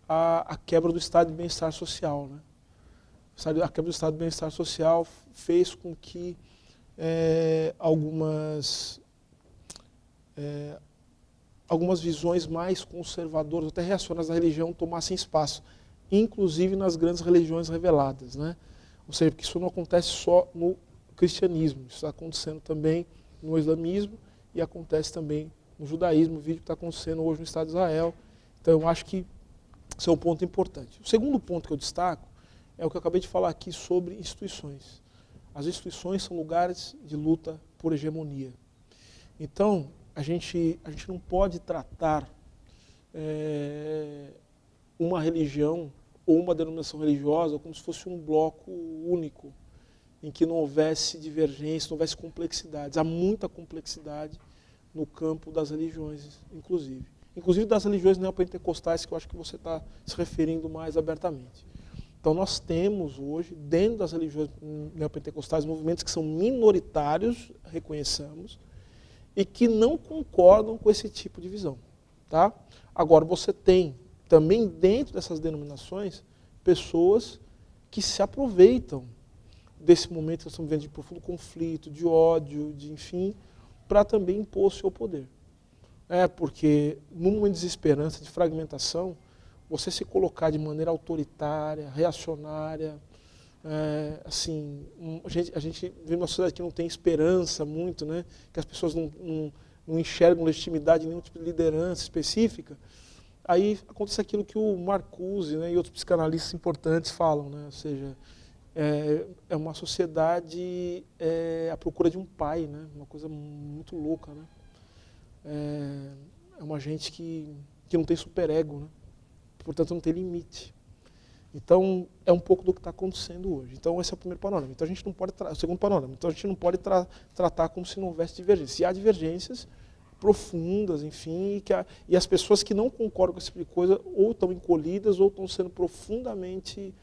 à quebra do estado de bem-estar social, né? A quebra do estado de bem-estar social fez com que algumas visões mais conservadoras, até reacionárias da religião, tomassem espaço, inclusive nas grandes religiões reveladas, né? Ou seja, porque isso não acontece só no cristianismo, isso está acontecendo também no islamismo e acontece também no judaísmo, o vídeo que está acontecendo hoje no Estado de Israel. Então, eu acho que esse é um ponto importante. O segundo ponto que eu destaco é o que eu acabei de falar aqui sobre instituições. As instituições são lugares de luta por hegemonia. Então, a gente não pode tratar uma religião ou uma denominação religiosa como se fosse um bloco único, em que não houvesse divergência, não houvesse complexidades. Há muita complexidade no campo das religiões, inclusive das religiões neopentecostais, que eu acho que você está se referindo mais abertamente. Então, nós temos hoje, dentro das religiões neopentecostais, movimentos que são minoritários, reconheçamos, e que não concordam com esse tipo de visão. Tá? Agora, você tem também dentro dessas denominações pessoas que se aproveitam desse momento que nós estamos vivendo de profundo conflito, de ódio, enfim, para também impor o seu poder. Porque num momento de desesperança, de fragmentação, você se colocar de maneira autoritária, reacionária, a gente vive uma sociedade que não tem esperança muito, né? Que as pessoas não enxergam legitimidade em nenhum tipo de liderança específica. Aí acontece aquilo que o Marcuse, né, e outros psicanalistas importantes falam, né? Ou seja, é uma sociedade à procura de um pai, né? Uma coisa muito louca, né? É uma gente que não tem superego, né? Portanto não tem limite. Então é um pouco do que está acontecendo hoje. Então esse é o primeiro panorama. Então a gente não pode o segundo panorama. Então a gente não pode tratar como se não houvesse divergência. E há divergências profundas, enfim, e as pessoas que não concordam com esse tipo de coisa ou estão encolhidas ou estão sendo profundamente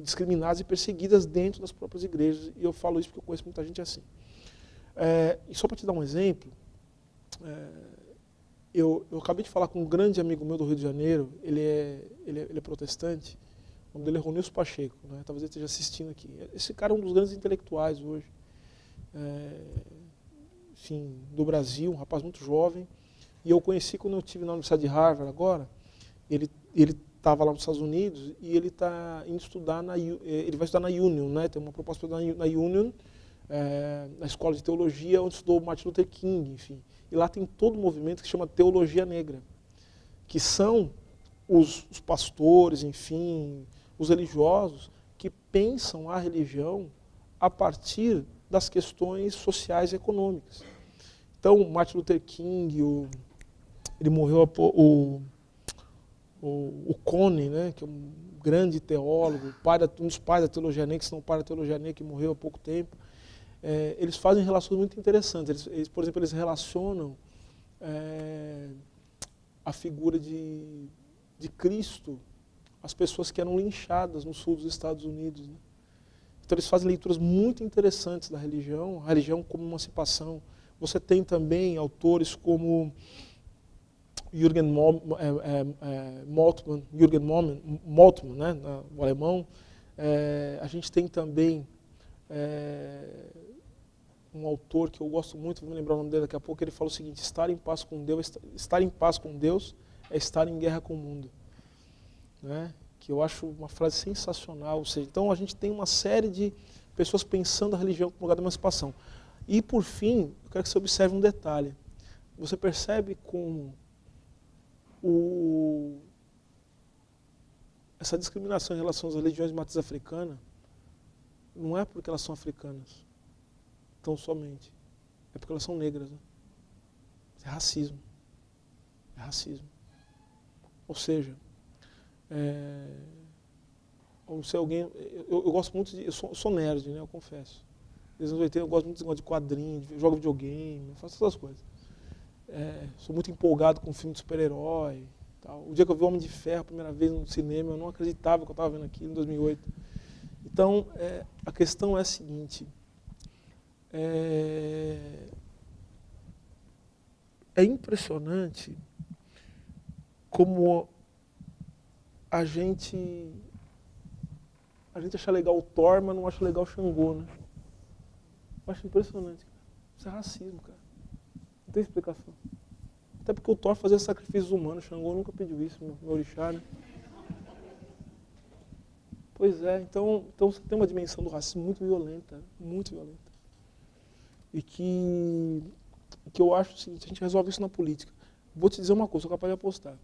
discriminadas e perseguidas dentro das próprias igrejas. E eu falo isso porque eu conheço muita gente assim. E só para te dar um exemplo, eu acabei de falar com um grande amigo meu do Rio de Janeiro, ele é protestante, o nome dele é Ronilson Pacheco, né? Talvez ele esteja assistindo aqui. Esse cara é um dos grandes intelectuais hoje, enfim, do Brasil, um rapaz muito jovem, e eu conheci quando eu estive na Universidade de Harvard agora. Ele estava lá nos Estados Unidos e ele está indo estudar, ele vai estudar na Union, né? Tem uma proposta para estudar na Union, na escola de teologia, onde estudou Martin Luther King, enfim. E lá tem todo um movimento que chama Teologia Negra, que são os pastores, enfim, os religiosos, que pensam a religião a partir das questões sociais e econômicas. Então, Martin Luther King, ele morreu, o Cone, né, que é um grande teólogo, um dos pais da teologia negra, que se não o pai da teologia negra, que morreu há pouco tempo, eles fazem relações muito interessantes. Eles, por exemplo, eles relacionam a figura de Cristo às pessoas que eram linchadas no sul dos Estados Unidos, né? Então eles fazem leituras muito interessantes da religião, a religião como emancipação. Você tem também autores como Jürgen Moltmann, né, o alemão. A gente tem também um autor que eu gosto muito, vou me lembrar o nome dele daqui a pouco, ele fala o seguinte: estar em paz com Deus é estar em guerra com o mundo. Né? Que eu acho uma frase sensacional. Ou seja, então a gente tem uma série de pessoas pensando a religião como lugar de emancipação. E por fim, eu quero que você observe um detalhe. Você percebe como essa discriminação em relação às religiões de matriz africana não é porque elas são africanas, tão somente. É porque elas são negras. Né? É racismo. É racismo. Ou seja, ou se alguém, eu gosto muito eu sou nerd, né, eu confesso. Desde os 80 eu gosto muito de quadrinhos, jogo videogame, eu faço essas coisas. Sou muito empolgado com filme de super-herói. O dia que eu vi o Homem de Ferro a primeira vez no cinema, eu não acreditava que eu estava vendo aquilo em 2008. Então, a questão é a seguinte: é impressionante como a gente acha legal o Thor, mas não acha legal o Xangô, né? Eu acho impressionante, cara. Isso é racismo, cara. Não tem explicação. Até porque o Thor fazia sacrifícios humanos, o Xangô nunca pediu isso, meu orixá, né? Pois é, então você tem uma dimensão do racismo muito violenta, muito violenta. E que eu acho o seguinte: a gente resolve isso na política. Vou te dizer uma coisa, sou capaz de apostar.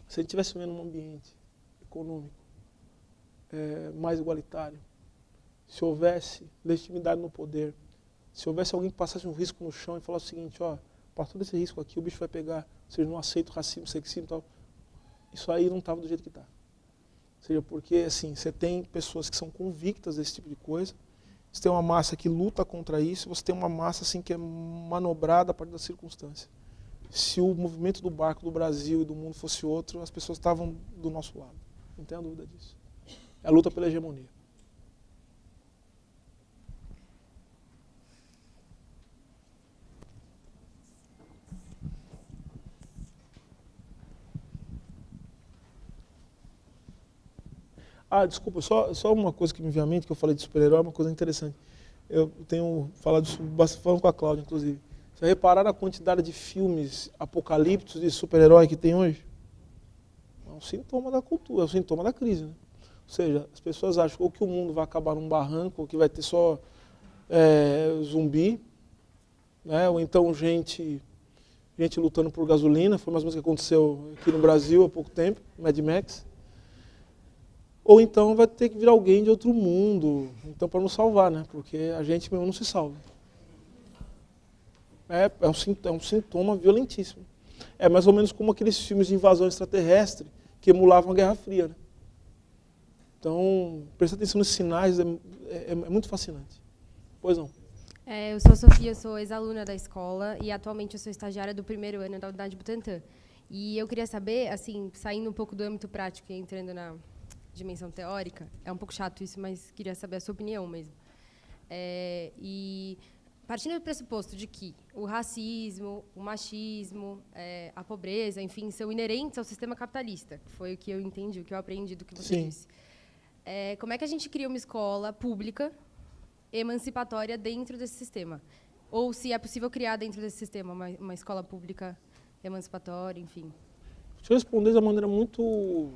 Se a gente estivesse vivendo num ambiente econômico mais igualitário, se houvesse legitimidade no poder, se houvesse alguém que passasse um risco no chão e falasse o seguinte: ó, para todo esse risco aqui o bicho vai pegar, vocês não aceitam racismo, sexismo e tal, isso aí não estava do jeito que está. Ou seja, porque assim, você tem pessoas que são convictas desse tipo de coisa, você tem uma massa que luta contra isso, você tem uma massa assim, que é manobrada a partir da circunstância. Se o movimento do barco do Brasil e do mundo fosse outro, as pessoas estavam do nosso lado. Não tenha dúvida disso. É a luta pela hegemonia. Desculpa, só uma coisa que me veio à mente, que eu falei de super-herói, uma coisa interessante. Eu tenho falado isso bastante, falando com a Cláudia, inclusive. Você repararam a quantidade de filmes apocalípticos de super-herói que tem hoje? É um sintoma da cultura, é um sintoma da crise, né? Ou seja, as pessoas acham ou que o mundo vai acabar num barranco, ou que vai ter só zumbi, né? Ou então gente lutando por gasolina, foi mais ou menos o que aconteceu aqui no Brasil há pouco tempo, Mad Max. Ou então vai ter que vir alguém de outro mundo, então para nos salvar, né? Porque a gente mesmo não se salva. É um sintoma violentíssimo. É mais ou menos como aqueles filmes de invasão extraterrestre que emulavam a Guerra Fria, né? Então, presta atenção nos sinais, é muito fascinante. Pois não? Eu sou a Sofia, sou ex-aluna da escola e atualmente eu sou estagiária do primeiro ano da Unidade Butantã. E eu queria saber, assim, saindo um pouco do âmbito prático e entrando na dimensão teórica, é um pouco chato isso, mas queria saber a sua opinião mesmo. E partindo do pressuposto de que o racismo, o machismo, a pobreza, enfim, são inerentes ao sistema capitalista, que foi o que eu entendi, o que eu aprendi do que você Sim. disse. Como é que a gente cria uma escola pública emancipatória dentro desse sistema? Ou se é possível criar dentro desse sistema uma escola pública emancipatória, enfim? Deixa eu responder de uma maneira muito,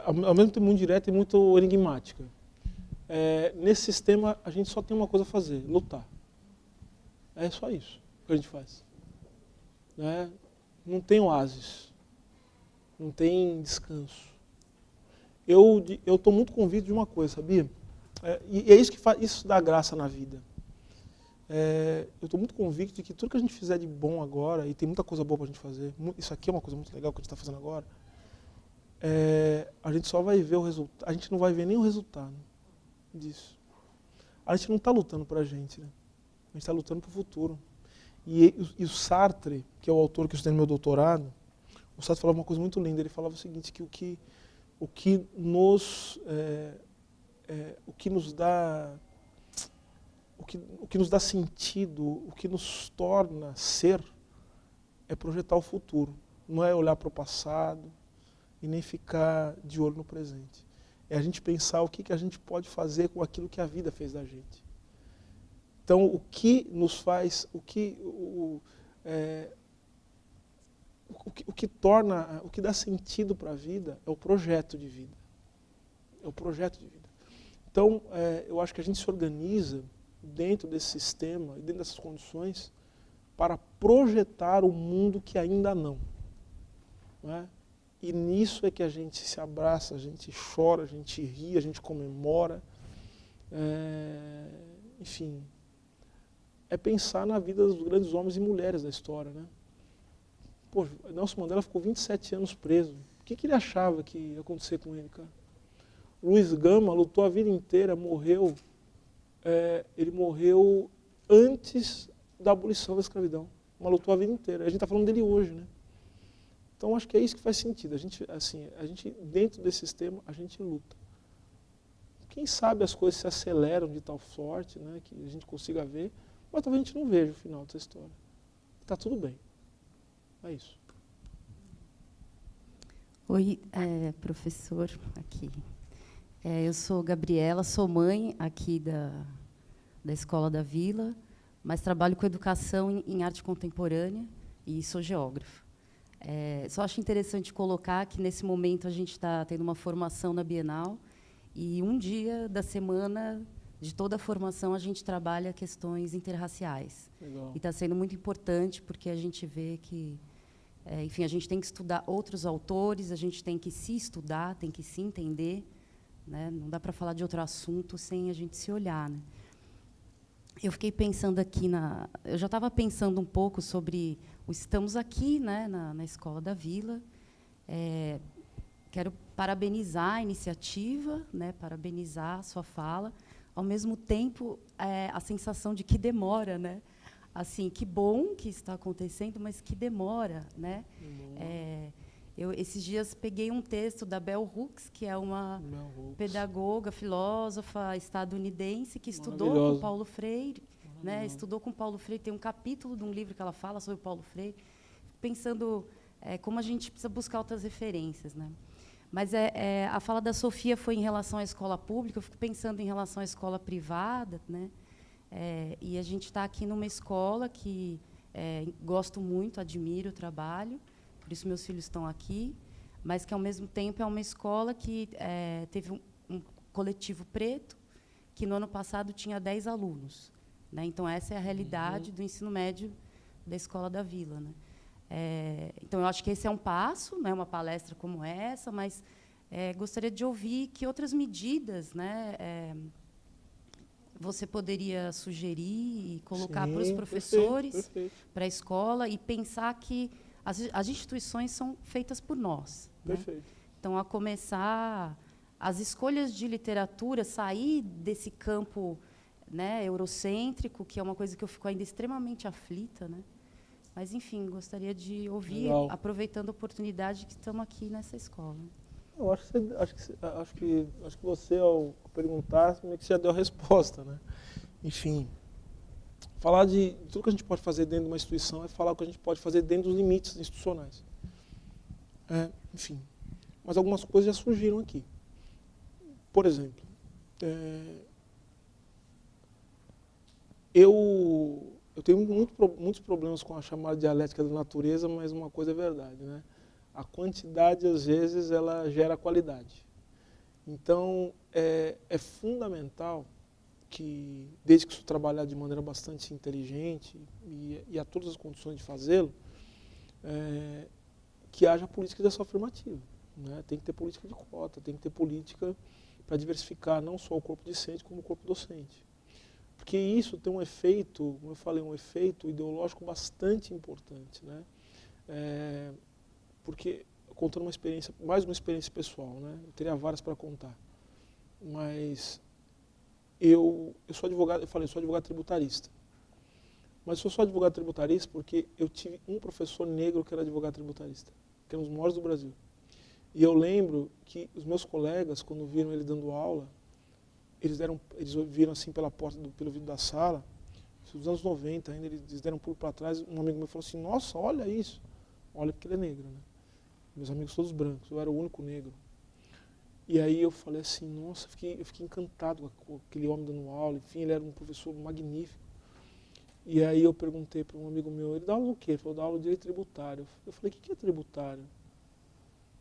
ao mesmo tempo muito direta e muito enigmática. Nesse sistema, a gente só tem uma coisa a fazer, lutar. É só isso que a gente faz. Né? Não tem oásis, não tem descanso. Eu estou muito convicto de uma coisa, sabia? E é isso que faz, isso dá graça na vida. Eu estou muito convicto de que tudo que a gente fizer de bom agora, e tem muita coisa boa para a gente fazer, isso aqui é uma coisa muito legal que a gente está fazendo agora, a gente só vai ver o resultado, a gente não vai ver nem o resultado disso. A gente não está lutando para a gente, né? A gente está lutando para o futuro. E o Sartre, que é o autor que eu estudei no meu doutorado, o Sartre falava uma coisa muito linda. Ele falava o seguinte, que o que nos dá sentido, o que nos torna ser, é projetar o futuro. Não é olhar para o passado e nem ficar de olho no presente. É a gente pensar o que a gente pode fazer com aquilo que a vida fez da gente. Então, o que nos faz, o que dá sentido para a vida é o projeto de vida. É o projeto de vida. Então, eu acho que a gente se organiza dentro desse sistema, dentro dessas condições, para projetar o mundo que ainda não. Não é? E nisso é que a gente se abraça, a gente chora, a gente ri, a gente comemora. Enfim, é pensar na vida dos grandes homens e mulheres da história, né? Pô, Nelson Mandela ficou 27 anos preso. O que ele achava que ia acontecer com ele, cara? Luiz Gama lutou a vida inteira, morreu. Ele morreu antes da abolição da escravidão. Mas lutou a vida inteira. A gente está falando dele hoje, né? Então acho que é isso que faz sentido. A gente, dentro desse sistema, a gente luta. Quem sabe as coisas se aceleram de tal sorte, né, que a gente consiga ver, mas talvez a gente não veja o final dessa história. Está tudo bem. É isso. Oi, professor, aqui. Eu sou Gabriela, sou mãe aqui da Escola da Vila, mas trabalho com educação em arte contemporânea e sou geógrafa. Só acho interessante colocar que, nesse momento, a gente está tendo uma formação na Bienal e um dia da semana, de toda a formação, a gente trabalha questões interraciais. Legal. E está sendo muito importante, porque a gente vê que, enfim, a gente tem que estudar outros autores, a gente tem que se estudar, tem que se entender, né? Não dá para falar de outro assunto sem a gente se olhar, né? Eu fiquei pensando aqui eu já estava pensando um pouco sobre estamos aqui, né, na Escola da Vila. Quero parabenizar a iniciativa, né, parabenizar a sua fala. Ao mesmo tempo, a sensação de que demora, né? Assim, que bom que está acontecendo, mas que demora, né? Eu, esses dias, peguei um texto da Bell Hooks, que é uma pedagoga, filósofa estadunidense, que estudou com Paulo Freire, né? Estudou com Paulo Freire, tem um capítulo de um livro que ela fala sobre Paulo Freire, pensando como a gente precisa buscar outras referências, né? Mas a fala da Sofia foi em relação à escola pública, eu fico pensando em relação à escola privada, né? E a gente está aqui numa escola que gosto muito, admiro o trabalho, por isso meus filhos estão aqui, mas que, ao mesmo tempo, é uma escola que teve um coletivo preto, que, no ano passado, tinha 10 alunos. Né? Então, essa é a realidade do ensino médio da Escola da Vila. Né? Então, eu acho que esse é um passo, né, uma palestra como essa, mas gostaria de ouvir que outras medidas, né, você poderia sugerir e colocar para os professores, para a escola, e pensar que as instituições são feitas por nós. Perfeito. Né? Então, a começar as escolhas de literatura, sair desse campo, né, eurocêntrico, que é uma coisa que eu fico ainda extremamente aflita, né? Mas, enfim, gostaria de ouvir, Legal. Aproveitando a oportunidade que estamos aqui nessa escola. Eu acho que você, ao perguntar, meio que já deu a resposta, né? Enfim, Falar de tudo que a gente pode fazer dentro de uma instituição é falar o que a gente pode fazer dentro dos limites institucionais. Enfim, mas algumas coisas já surgiram aqui. Por exemplo, eu tenho muitos problemas com a chamada dialética da natureza, mas uma coisa é verdade, né? A quantidade, às vezes, ela gera qualidade. Então, é fundamental que, desde que isso trabalhar de maneira bastante inteligente e há todas as condições de fazê-lo, que haja política de ação afirmativa, né? Tem que ter política de cota, tem que ter política para diversificar não só o corpo discente, como o corpo docente. Porque isso tem um efeito, como eu falei, um efeito ideológico bastante importante, né? Porque, contando uma experiência, mais uma experiência pessoal, né? Eu teria várias para contar, mas eu sou advogado, eu falei, eu sou advogado tributarista. Mas eu sou advogado tributarista porque eu tive um professor negro que era advogado tributarista, que era um dos maiores do Brasil. E eu lembro que os meus colegas, quando viram ele dando aula, eles viram assim pela porta, pelo vidro da sala, nos anos 90 ainda, eles deram um pulo para trás, um amigo meu falou assim, nossa, olha isso. Olha porque ele é negro, né? Meus amigos todos brancos, eu era o único negro. E aí eu falei assim, nossa, eu fiquei encantado com aquele homem dando aula, enfim, ele era um professor magnífico. E aí eu perguntei para um amigo meu, ele dá aula no quê? Ele falou, dá aula de direito tributário. Eu falei, o que é tributário?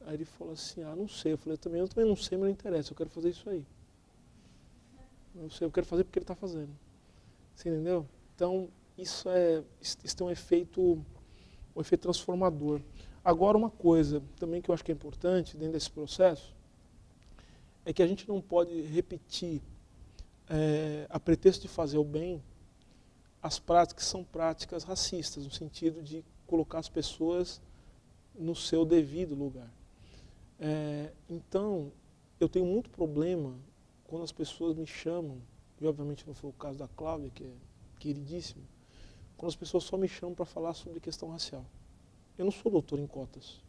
Aí ele falou assim, não sei. Eu falei, eu também não sei, mas não interessa, eu quero fazer isso aí. Eu quero fazer porque ele está fazendo. Você entendeu? Então, isso tem um efeito transformador. Agora, uma coisa também que eu acho que é importante dentro desse processo é que a gente não pode repetir, a pretexto de fazer o bem, as práticas que são práticas racistas, no sentido de colocar as pessoas no seu devido lugar. Então, eu tenho muito problema quando as pessoas me chamam, e obviamente não foi o caso da Cláudia, que é queridíssima, quando as pessoas só me chamam para falar sobre questão racial. Eu não sou doutor em cotas.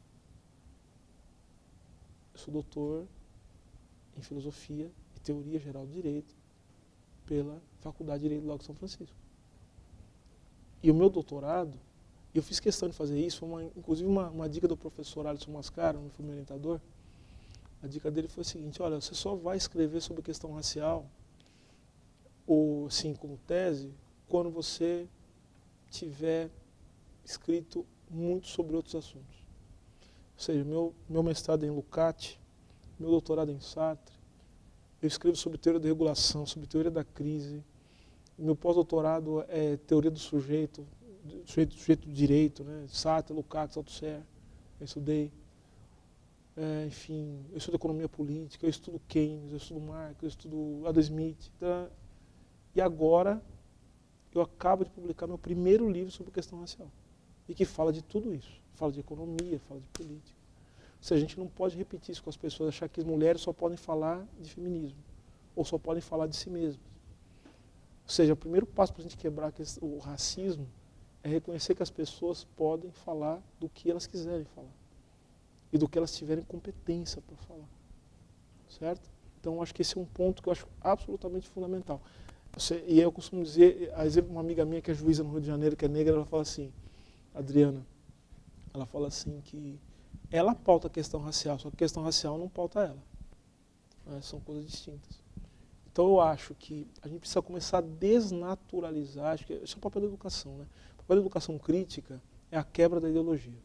Eu sou doutor em filosofia e teoria geral do direito pela Faculdade de Direito do Lago São Francisco. E o meu doutorado, eu fiz questão de fazer isso, inclusive uma dica do professor Alisson Mascaro, que foi meu orientador. A dica dele foi a seguinte, olha, você só vai escrever sobre questão racial, ou sim, como tese, quando você tiver escrito muito sobre outros assuntos. Ou seja, meu mestrado é em Lukács, meu doutorado é em Sartre, eu escrevo sobre teoria da regulação, sobre teoria da crise, meu pós-doutorado é teoria do sujeito do direito, né? Sartre, Lukács, Althusser, eu estudei. Enfim, eu estudo economia política, eu estudo Keynes, eu estudo Marx, eu estudo Adam Smith. Então, e agora, eu acabo de publicar meu primeiro livro sobre questão racial. E que fala de tudo isso. Fala de economia, fala de política. Ou seja, a gente não pode repetir isso com as pessoas, achar que as mulheres só podem falar de feminismo. Ou só podem falar de si mesmas. Ou seja, o primeiro passo para a gente quebrar o racismo é reconhecer que as pessoas podem falar do que elas quiserem falar. E do que elas tiverem competência para falar. Certo? Então, acho que esse é um ponto que eu acho absolutamente fundamental. E eu costumo dizer, a exemplo, uma amiga minha que é juíza no Rio de Janeiro, que é negra, ela fala assim, Adriana, ela fala assim que ela pauta a questão racial, só que a questão racial não pauta ela. São coisas distintas. Então, eu acho que a gente precisa começar a desnaturalizar, acho que esse é o papel da educação, né? O papel da educação crítica é a quebra da ideologia.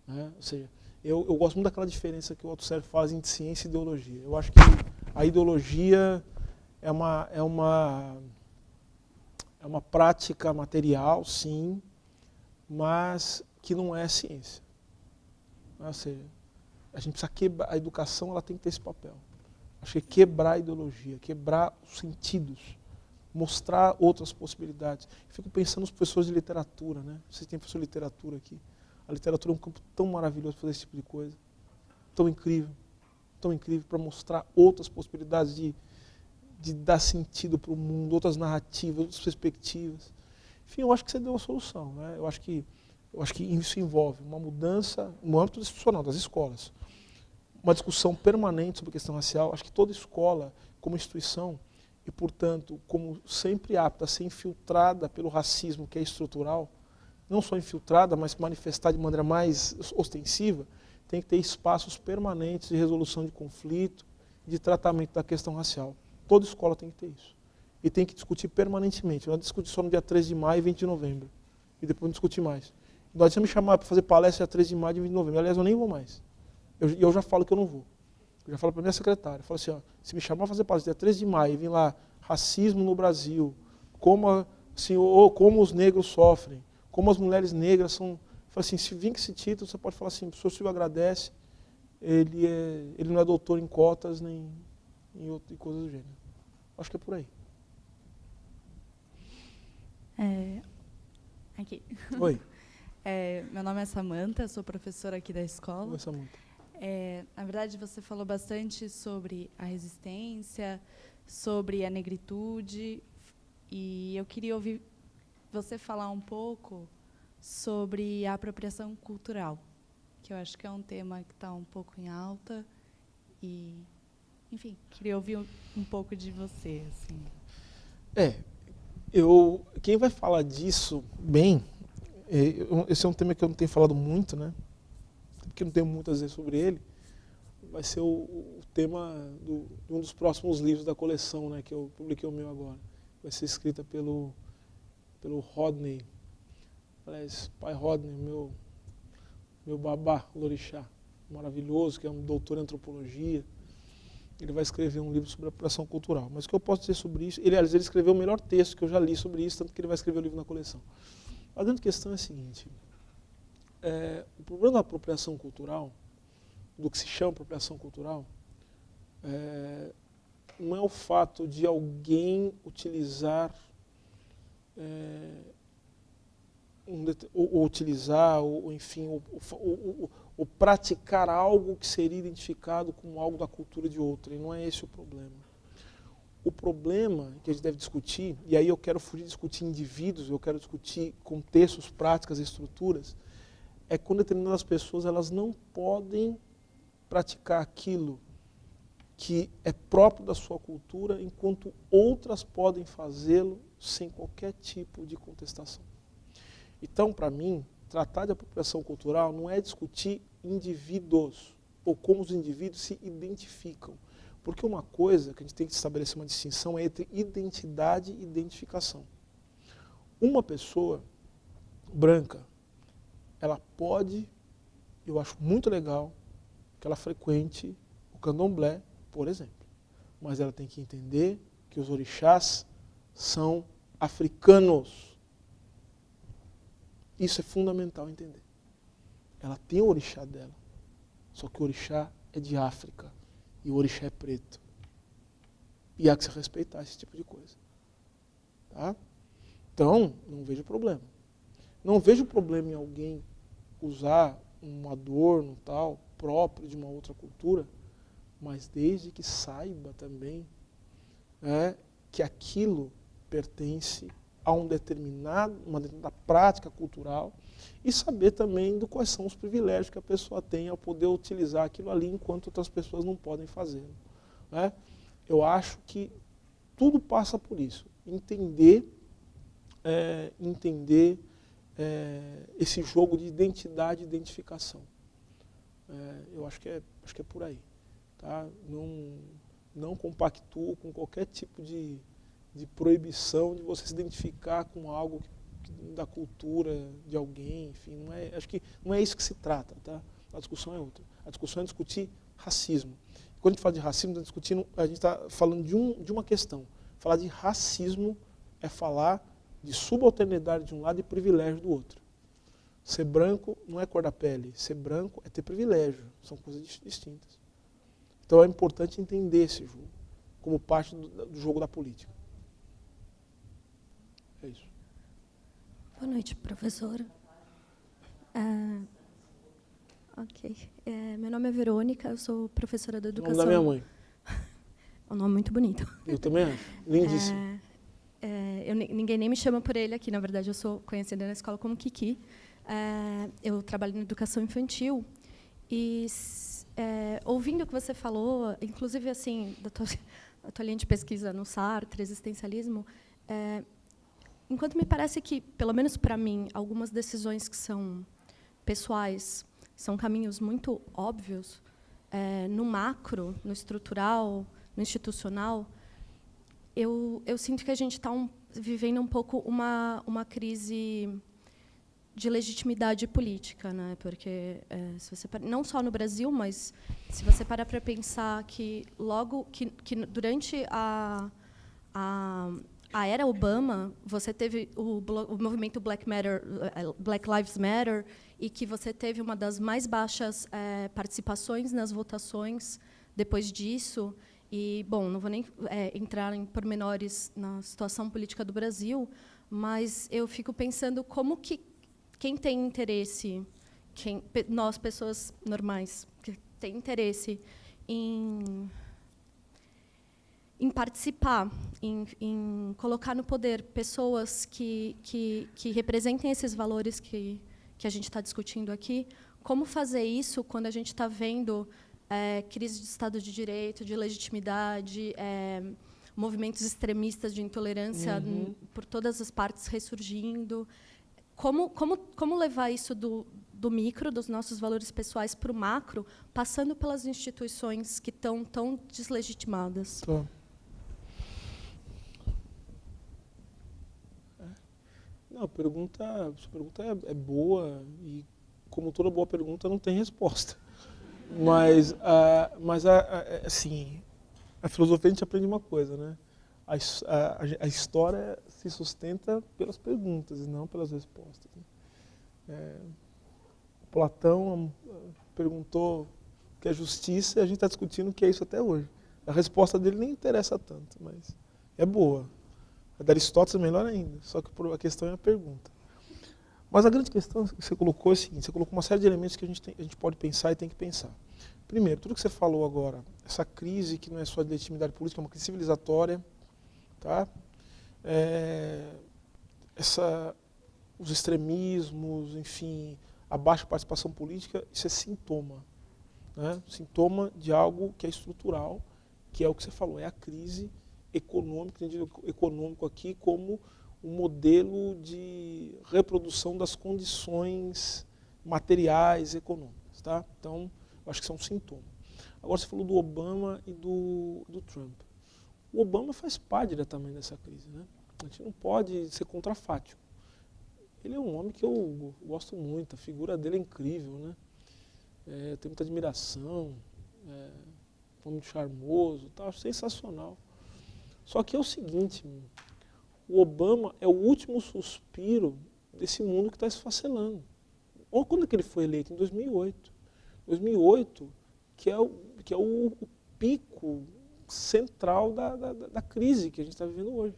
Ou seja, eu gosto muito daquela diferença que o Althusser faz entre ciência e ideologia. Eu acho que a ideologia é uma prática material, sim, mas que não é ciência. Ou seja, a gente precisa quebrar, a educação ela tem que ter esse papel. Acho que é quebrar a ideologia, quebrar os sentidos, mostrar outras possibilidades. Eu fico pensando nos professores de literatura, né? Vocês têm professor de literatura aqui. A literatura é um campo tão maravilhoso para fazer esse tipo de coisa. Tão incrível para mostrar outras possibilidades de dar sentido para o mundo, outras narrativas, outras perspectivas. Enfim, eu acho que você deu uma solução, né? Eu acho que isso envolve uma mudança no âmbito institucional das escolas, uma discussão permanente sobre a questão racial. Acho que toda escola, como instituição, e, portanto, como sempre apta a ser infiltrada pelo racismo que é estrutural, não só infiltrada, mas manifestada de maneira mais ostensiva, tem que ter espaços permanentes de resolução de conflito, de tratamento da questão racial. Toda escola tem que ter isso. E tem que discutir permanentemente. Não discutir só no dia 3 de maio e 20 de novembro. E depois não discutir mais. Não adianta me chamar para fazer palestra dia 3 de maio e 20 de novembro. Aliás, eu nem vou mais. Eu já falo que eu não vou. Eu já falo para a minha secretária. Eu falo assim, ó, se me chamar para fazer palestra dia 3 de maio e vir lá, racismo no Brasil, como os negros sofrem, como as mulheres negras são... Eu falo assim, se vir com esse título, você pode falar assim, o professor Silvio agradece, ele não é doutor em cotas, nem em coisas do gênero. Acho que é por aí. Aqui. Oi. Meu nome é Samantha, sou professora aqui da escola. Oi, Samantha. Na verdade, você falou bastante sobre a resistência, sobre a negritude, e eu queria ouvir você falar um pouco sobre a apropriação cultural, que eu acho que é um tema que está um pouco em alta, e, enfim, queria ouvir um pouco de você. Assim. Quem vai falar disso bem, esse é um tema que eu não tenho falado muito, né? Porque não tenho muito a dizer sobre ele, vai ser o tema de um dos próximos livros da coleção, né, que eu publiquei o meu agora. Vai ser escrita pelo Rodney, aliás, pai Rodney, meu babá, Lorixá, maravilhoso, que é um doutor em antropologia. Ele vai escrever um livro sobre apropriação cultural. Mas o que eu posso dizer sobre isso? Ele escreveu o melhor texto que eu já li sobre isso, tanto que ele vai escrever o livro na coleção. A grande questão é a seguinte, o problema da apropriação cultural, do que se chama apropriação cultural, não é o fato de alguém utilizar, ou praticar algo que seria identificado como algo da cultura de outra, e não é esse o problema. O problema que a gente deve discutir, e aí eu quero fugir de discutir indivíduos, eu quero discutir contextos, práticas, estruturas, é quando determinadas pessoas elas não podem praticar aquilo que é próprio da sua cultura, enquanto outras podem fazê-lo sem qualquer tipo de contestação. Então, para mim, tratar de apropriação cultural não é discutir indivíduos, ou como os indivíduos se identificam. Porque uma coisa que a gente tem que estabelecer uma distinção é entre identidade e identificação. Uma pessoa branca, ela pode, eu acho muito legal, que ela frequente o candomblé, por exemplo. Mas ela tem que entender que os orixás são africanos. Isso é fundamental entender. Ela tem o orixá dela, só que o orixá é de África e o orixá é preto. E há que se respeitar esse tipo de coisa. Tá? Então, não vejo problema. Não vejo problema em alguém usar um adorno tal, próprio de uma outra cultura, mas desde que saiba também que aquilo pertence a uma determinada prática cultural e saber também quais são os privilégios que a pessoa tem ao poder utilizar aquilo ali enquanto outras pessoas não podem fazê-lo. Né? Eu acho que tudo passa por isso. Entender esse jogo de identidade e identificação. Eu acho que é por aí. Tá? Não compactuo com qualquer tipo de proibição de você se identificar com algo da cultura de alguém, enfim, acho que não é isso que se trata, tá? A discussão é outra. A discussão é discutir racismo. Quando a gente fala de racismo, a gente está falando de uma questão. Falar de racismo é falar de subalternidade de um lado e privilégio do outro. Ser branco não é cor da pele, ser branco é ter privilégio, são coisas distintas. Então é importante entender esse jogo, como parte do jogo da política. É isso. Boa noite, professora. Meu nome é Verônica, eu sou professora da educação. O nome da minha mãe. É um nome muito bonito. Eu também acho. Lindíssimo. Ninguém nem me chama por ele aqui, na verdade, eu sou conhecida na escola como Kiki. Eu trabalho na educação infantil e, ouvindo o que você falou, inclusive, assim, a tua linha de pesquisa no Sartre, existencialismo, enquanto me parece que, pelo menos para mim, algumas decisões que são pessoais são caminhos muito óbvios, no macro, no estrutural, no institucional, eu sinto que a gente está vivendo um pouco uma crise de legitimidade política, né? Porque se você não só no Brasil, mas se você parar para pensar que logo que durante a era Obama, você teve o movimento Black Lives Matter, e que você teve uma das mais baixas participações nas votações depois disso. E, bom, não vou nem entrar em pormenores na situação política do Brasil, mas eu fico pensando como que quem tem interesse, nós, pessoas normais, que tem interesse em participar, em colocar no poder pessoas que representem esses valores que a gente está discutindo aqui, como fazer isso quando a gente está vendo crise de Estado de Direito, de legitimidade, movimentos extremistas de intolerância por todas as partes ressurgindo. Como levar isso do micro, dos nossos valores pessoais, para o macro, passando pelas instituições que estão tão deslegitimadas? Tá. Não, sua pergunta é boa e, como toda boa pergunta, não tem resposta. Mas assim, a filosofia a gente aprende uma coisa, né? A história se sustenta pelas perguntas e não pelas respostas. Platão perguntou o que é justiça e a gente está discutindo o que é isso até hoje. A resposta dele nem interessa tanto, mas é boa. A da Aristóteles é melhor ainda, só que a questão é a pergunta. Mas a grande questão que você colocou é o seguinte: você colocou uma série de elementos que a gente pode pensar e tem que pensar. Primeiro, tudo que você falou agora, essa crise que não é só de legitimidade política, é uma crise civilizatória, tá? Os extremismos, enfim, a baixa participação política, isso é sintoma, né? Sintoma de algo que é estrutural, que é o que você falou, é a crise econômica, entendido econômico aqui como um modelo de reprodução das condições materiais econômicas, tá? Então, eu acho que isso é um sintoma. Agora você falou do Obama e do Trump. O Obama faz parte diretamente dessa crise, né? A gente não pode ser contrafático. Ele é um homem que eu gosto muito, a figura dele é incrível, né? Eu tenho muita admiração, um homem charmoso, tá? Sensacional. Só que é o seguinte, o Obama é o último suspiro desse mundo que está esfacelando. Olha quando que ele foi eleito? Em 2008. 2008, que é o pico central da crise que a gente está vivendo hoje.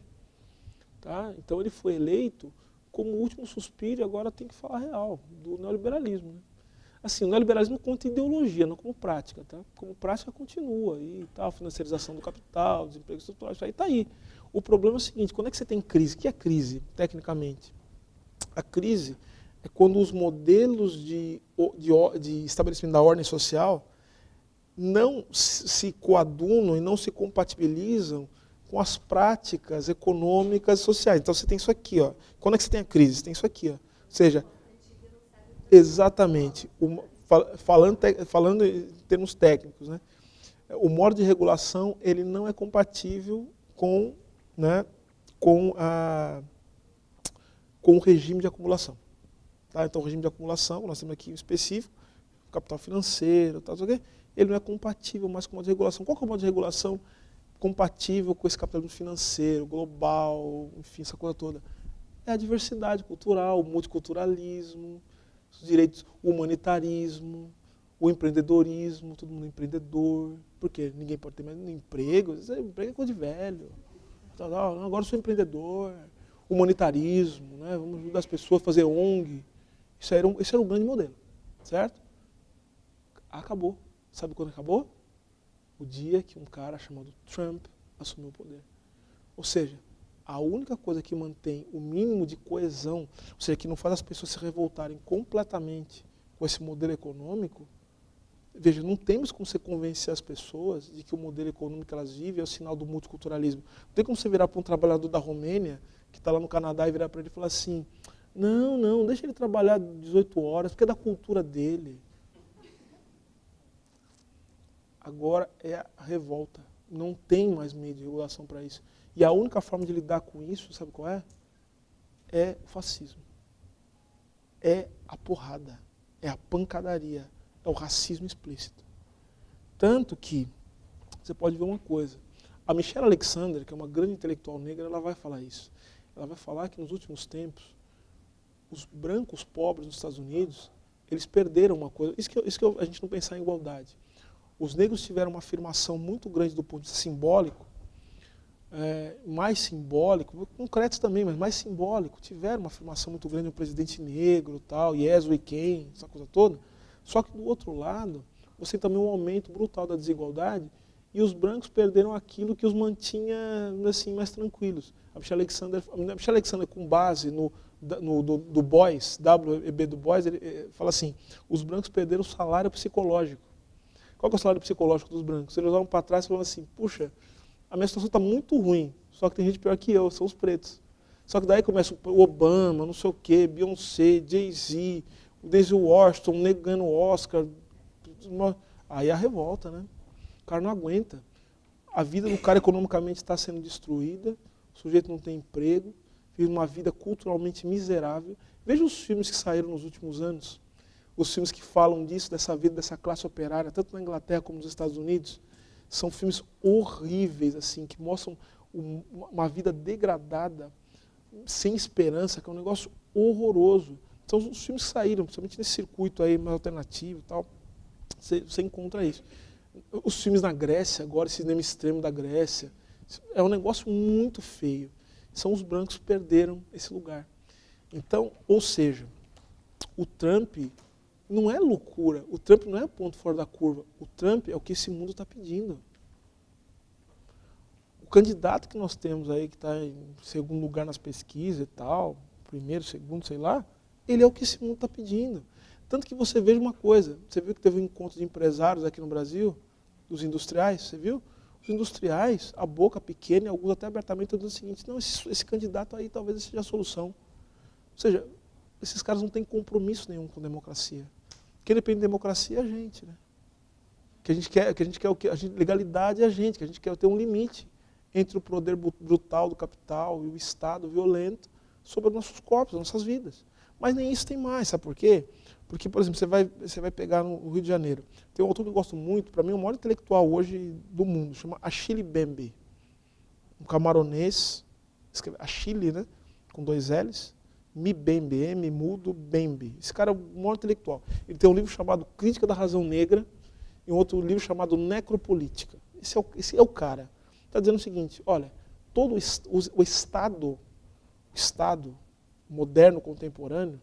Tá? Então ele foi eleito como o último suspiro, e agora tem que falar real, do neoliberalismo. Né? Assim, o neoliberalismo conta ideologia, não como prática. Tá? Como prática continua, aí, tá, a financiarização do capital, desemprego estrutural, isso aí está aí. O problema é o seguinte: quando é que você tem crise? O que é crise, tecnicamente? A crise é quando os modelos de estabelecimento da ordem social não se coadunam e não se compatibilizam com as práticas econômicas e sociais. Então você tem isso aqui, ó. Quando é que você tem a crise? Você tem isso aqui, ó. Ou seja, exatamente, falando em termos técnicos, né? O modo de regulação ele não é compatível com o regime de acumulação. Tá? Então, o regime de acumulação, nós temos aqui um específico, capital financeiro, tal, ele não é compatível mais com o modo de regulação. Qual que é o modo de regulação compatível com esse capitalismo financeiro, global, enfim, essa coisa toda? É a diversidade cultural, o multiculturalismo, os direitos, o humanitarismo, o empreendedorismo, todo mundo é empreendedor. Por quê? Ninguém pode ter mais emprego, emprego é coisa de velho. Agora eu sou empreendedor. Humanitarismo, né? Vamos ajudar as pessoas a fazer ONG. Esse era um grande modelo, certo? Acabou. Sabe quando acabou? O dia que um cara chamado Trump assumiu o poder. Ou seja, a única coisa que mantém o mínimo de coesão, ou seja, que não faz as pessoas se revoltarem completamente com esse modelo econômico, Veja, não temos como você convencer as pessoas de que o modelo econômico que elas vivem é o sinal do multiculturalismo. Não tem como você virar para um trabalhador da Romênia, que está lá no Canadá, e virar para ele e falar assim, não, deixa ele trabalhar 18 horas, porque é da cultura dele. Agora é a revolta. Não tem mais meio de regulação para isso. E a única forma de lidar com isso, sabe qual é? É o fascismo. É a porrada. É a pancadaria. É o racismo explícito. Tanto que, você pode ver uma coisa, a Michelle Alexander, que é uma grande intelectual negra, ela vai falar isso. Ela vai falar que nos últimos tempos, os brancos pobres nos Estados Unidos, eles perderam uma coisa, isso que a gente não pensar em igualdade. Os negros tiveram uma afirmação muito grande do ponto de vista simbólico, mais simbólico, concretos também, mas mais simbólico, tiveram uma afirmação muito grande do presidente negro, tal, yes we can, essa coisa toda. Só que do outro lado, você tem também um aumento brutal da desigualdade e os brancos perderam aquilo que os mantinha assim, mais tranquilos. A Michelle Alexander, com base no Du Bois, W.E.B. Du Bois, ele fala assim, os brancos perderam o salário psicológico. Qual que é o salário psicológico dos brancos? Eles olham para trás e falam assim, puxa, a minha situação está muito ruim, só que tem gente pior que eu, são os pretos. Só que daí começa o Obama, não sei o quê, Beyoncé, Jay-Z, o Denzel Washington, um negro ganhando Oscar. Aí a revolta, né? O cara não aguenta. A vida do cara economicamente está sendo destruída, o sujeito não tem emprego, vive uma vida culturalmente miserável. Veja os filmes que saíram nos últimos anos, os filmes que falam disso, dessa vida, dessa classe operária, tanto na Inglaterra como nos Estados Unidos, são filmes horríveis, assim, que mostram uma vida degradada, sem esperança, que é um negócio horroroso. Então, os filmes que saíram, principalmente nesse circuito aí mais alternativo e tal, você encontra isso. Os filmes na Grécia, agora, esse cinema extremo da Grécia, é um negócio muito feio. São os brancos que perderam esse lugar. Então, ou seja, o Trump não é loucura, o Trump não é ponto fora da curva, o Trump é o que esse mundo está pedindo. O candidato que nós temos aí, que está em segundo lugar nas pesquisas e tal, primeiro, segundo, sei lá, ele é o que esse mundo está pedindo. Tanto que você veja uma coisa, você viu que teve um encontro de empresários aqui no Brasil, dos industriais, você viu? Os industriais, a boca pequena e alguns até abertamente estão dizendo o seguinte, não, esse candidato aí talvez seja a solução. Ou seja, esses caras não têm compromisso nenhum com democracia. Quem depende de democracia é a gente, né? Que a gente quer o quê? Legalidade é a gente, que a gente quer ter um limite entre o poder brutal do capital e o Estado violento sobre os nossos corpos, as nossas vidas. Mas nem isso tem mais, sabe por quê? Porque, por exemplo, você vai pegar no Rio de Janeiro. Tem um autor que eu gosto muito, para mim é o maior intelectual hoje do mundo, chama Achille Mbembe. Um camaronês, escreve Achille, né? Com 2 L's, Mbembe, M mudo, Bembe. Esse cara é o maior intelectual. Ele tem um livro chamado Crítica da Razão Negra e um outro livro chamado Necropolítica. Esse é o cara. Está dizendo o seguinte, olha, todo o Estado moderno, contemporâneo,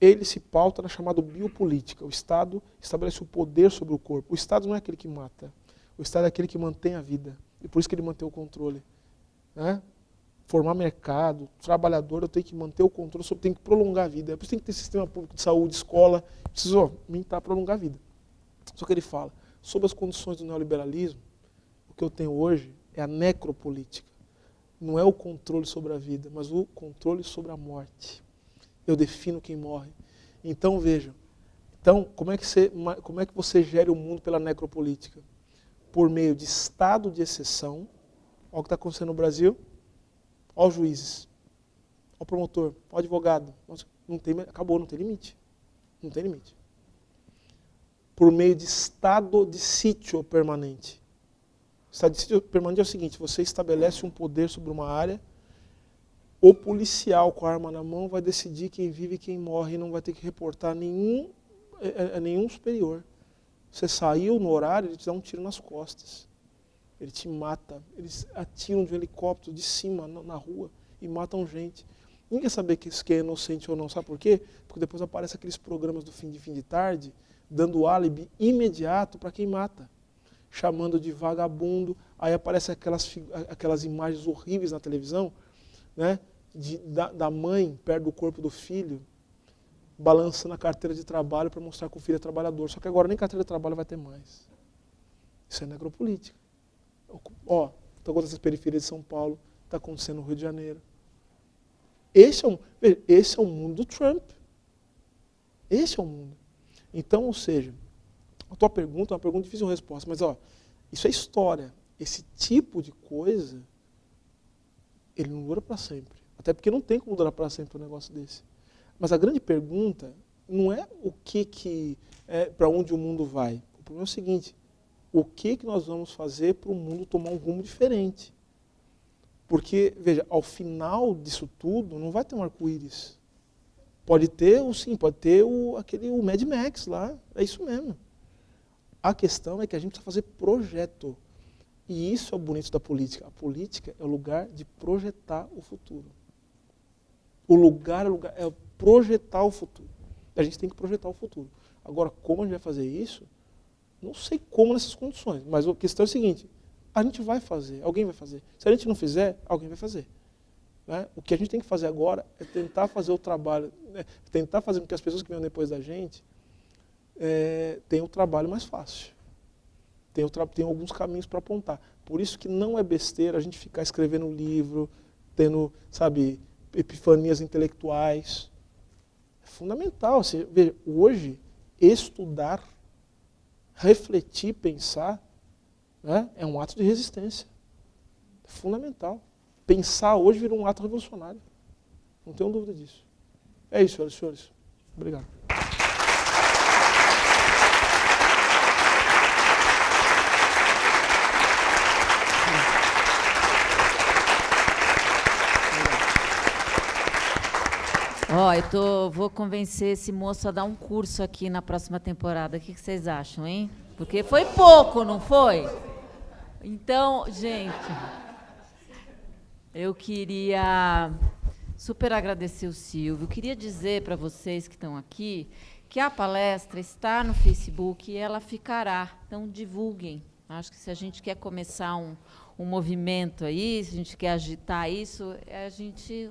ele se pauta na chamada biopolítica. O Estado estabelece o poder sobre o corpo. O Estado não é aquele que mata. O Estado é aquele que mantém a vida. E por isso que ele mantém o controle. Né? Formar mercado, trabalhador, eu tenho que manter o controle, eu tenho que prolongar a vida. É por isso que tem que ter sistema público de saúde, escola. Preciso tentar prolongar a vida. Só que ele fala, sob as condições do neoliberalismo, o que eu tenho hoje é a necropolítica. Não é o controle sobre a vida, mas o controle sobre a morte. Eu defino quem morre. Então, vejam, como é que você gera o mundo pela necropolítica? Por meio de estado de exceção. Olha o que está acontecendo no Brasil. Olha os juízes. Olha o promotor. Olha o advogado. Acabou, não tem limite. Não tem limite. Por meio de estado de sítio permanente. O estado de sítio permanente é o seguinte, você estabelece um poder sobre uma área, o policial com a arma na mão vai decidir quem vive e quem morre e não vai ter que reportar a nenhum superior. Você saiu no horário, ele te dá um tiro nas costas. Ele te mata. Eles atiram de um helicóptero de cima na rua e matam gente. Ninguém quer saber que isso é inocente ou não. Sabe por quê? Porque depois aparecem aqueles programas do fim de tarde, dando álibi imediato para quem mata. Chamando de vagabundo. Aí aparecem aquelas imagens horríveis na televisão, né? Da mãe perto do corpo do filho, balançando a carteira de trabalho para mostrar que o filho é trabalhador. Só que agora nem carteira de trabalho vai ter mais. Isso é necropolítica. Ó, está acontecendo nessas periferias de São Paulo, está acontecendo no Rio de Janeiro. Esse é o mundo do Trump. Esse é o mundo. Então, ou seja, a tua pergunta é uma pergunta difícil de resposta, mas ó, isso é história. Esse tipo de coisa, ele não dura para sempre. Até porque não tem como durar para sempre um negócio desse. Mas a grande pergunta não é o que para onde o mundo vai. O problema é o seguinte, o que nós vamos fazer para o mundo tomar um rumo diferente? Porque, veja, ao final disso tudo, não vai ter um arco-íris. Pode ter, pode ter o Mad Max lá, é isso mesmo. A questão é que a gente precisa fazer projeto. E isso é o bonito da política. A política é o lugar de projetar o futuro. O lugar é projetar o futuro. A gente tem que projetar o futuro. Agora, como a gente vai fazer isso? Não sei como nessas condições, mas a questão é a seguinte, a gente vai fazer, alguém vai fazer. Se a gente não fizer, alguém vai fazer. Né? O que a gente tem que fazer agora é tentar fazer o trabalho, tentar fazer com que as pessoas que venham depois da gente tenham o trabalho mais fácil. Tem alguns caminhos para apontar. Por isso que não é besteira a gente ficar escrevendo livro, tendo, sabe, epifanias intelectuais. É fundamental. Você, veja, hoje, estudar, refletir, pensar, né, é um ato de resistência. É fundamental. Pensar hoje vira um ato revolucionário. Não tenho dúvida disso. É isso, senhoras e senhores. Obrigado. Ó, vou convencer esse moço a dar um curso aqui na próxima temporada. O que vocês acham, hein? Porque foi pouco, não foi? Então, gente, eu queria super agradecer o Silvio. Queria dizer para vocês que estão aqui que a palestra está no Facebook e ela ficará. Então, divulguem. Acho que se a gente quer começar um movimento aí, se a gente quer agitar isso,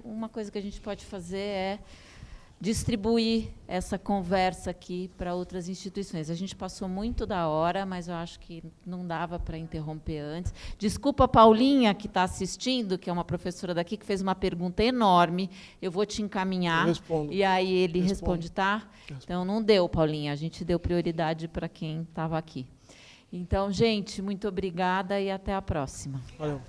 uma coisa que a gente pode fazer é distribuir essa conversa aqui para outras instituições. A gente passou muito da hora, mas eu acho que não dava para interromper antes. Desculpa a Paulinha, que está assistindo, que é uma professora daqui, que fez uma pergunta enorme. Eu vou te encaminhar. Eu respondo. E aí ele responde, tá? Então, não deu, Paulinha. A gente deu prioridade para quem estava aqui. Então, gente, muito obrigada e até a próxima. Valeu.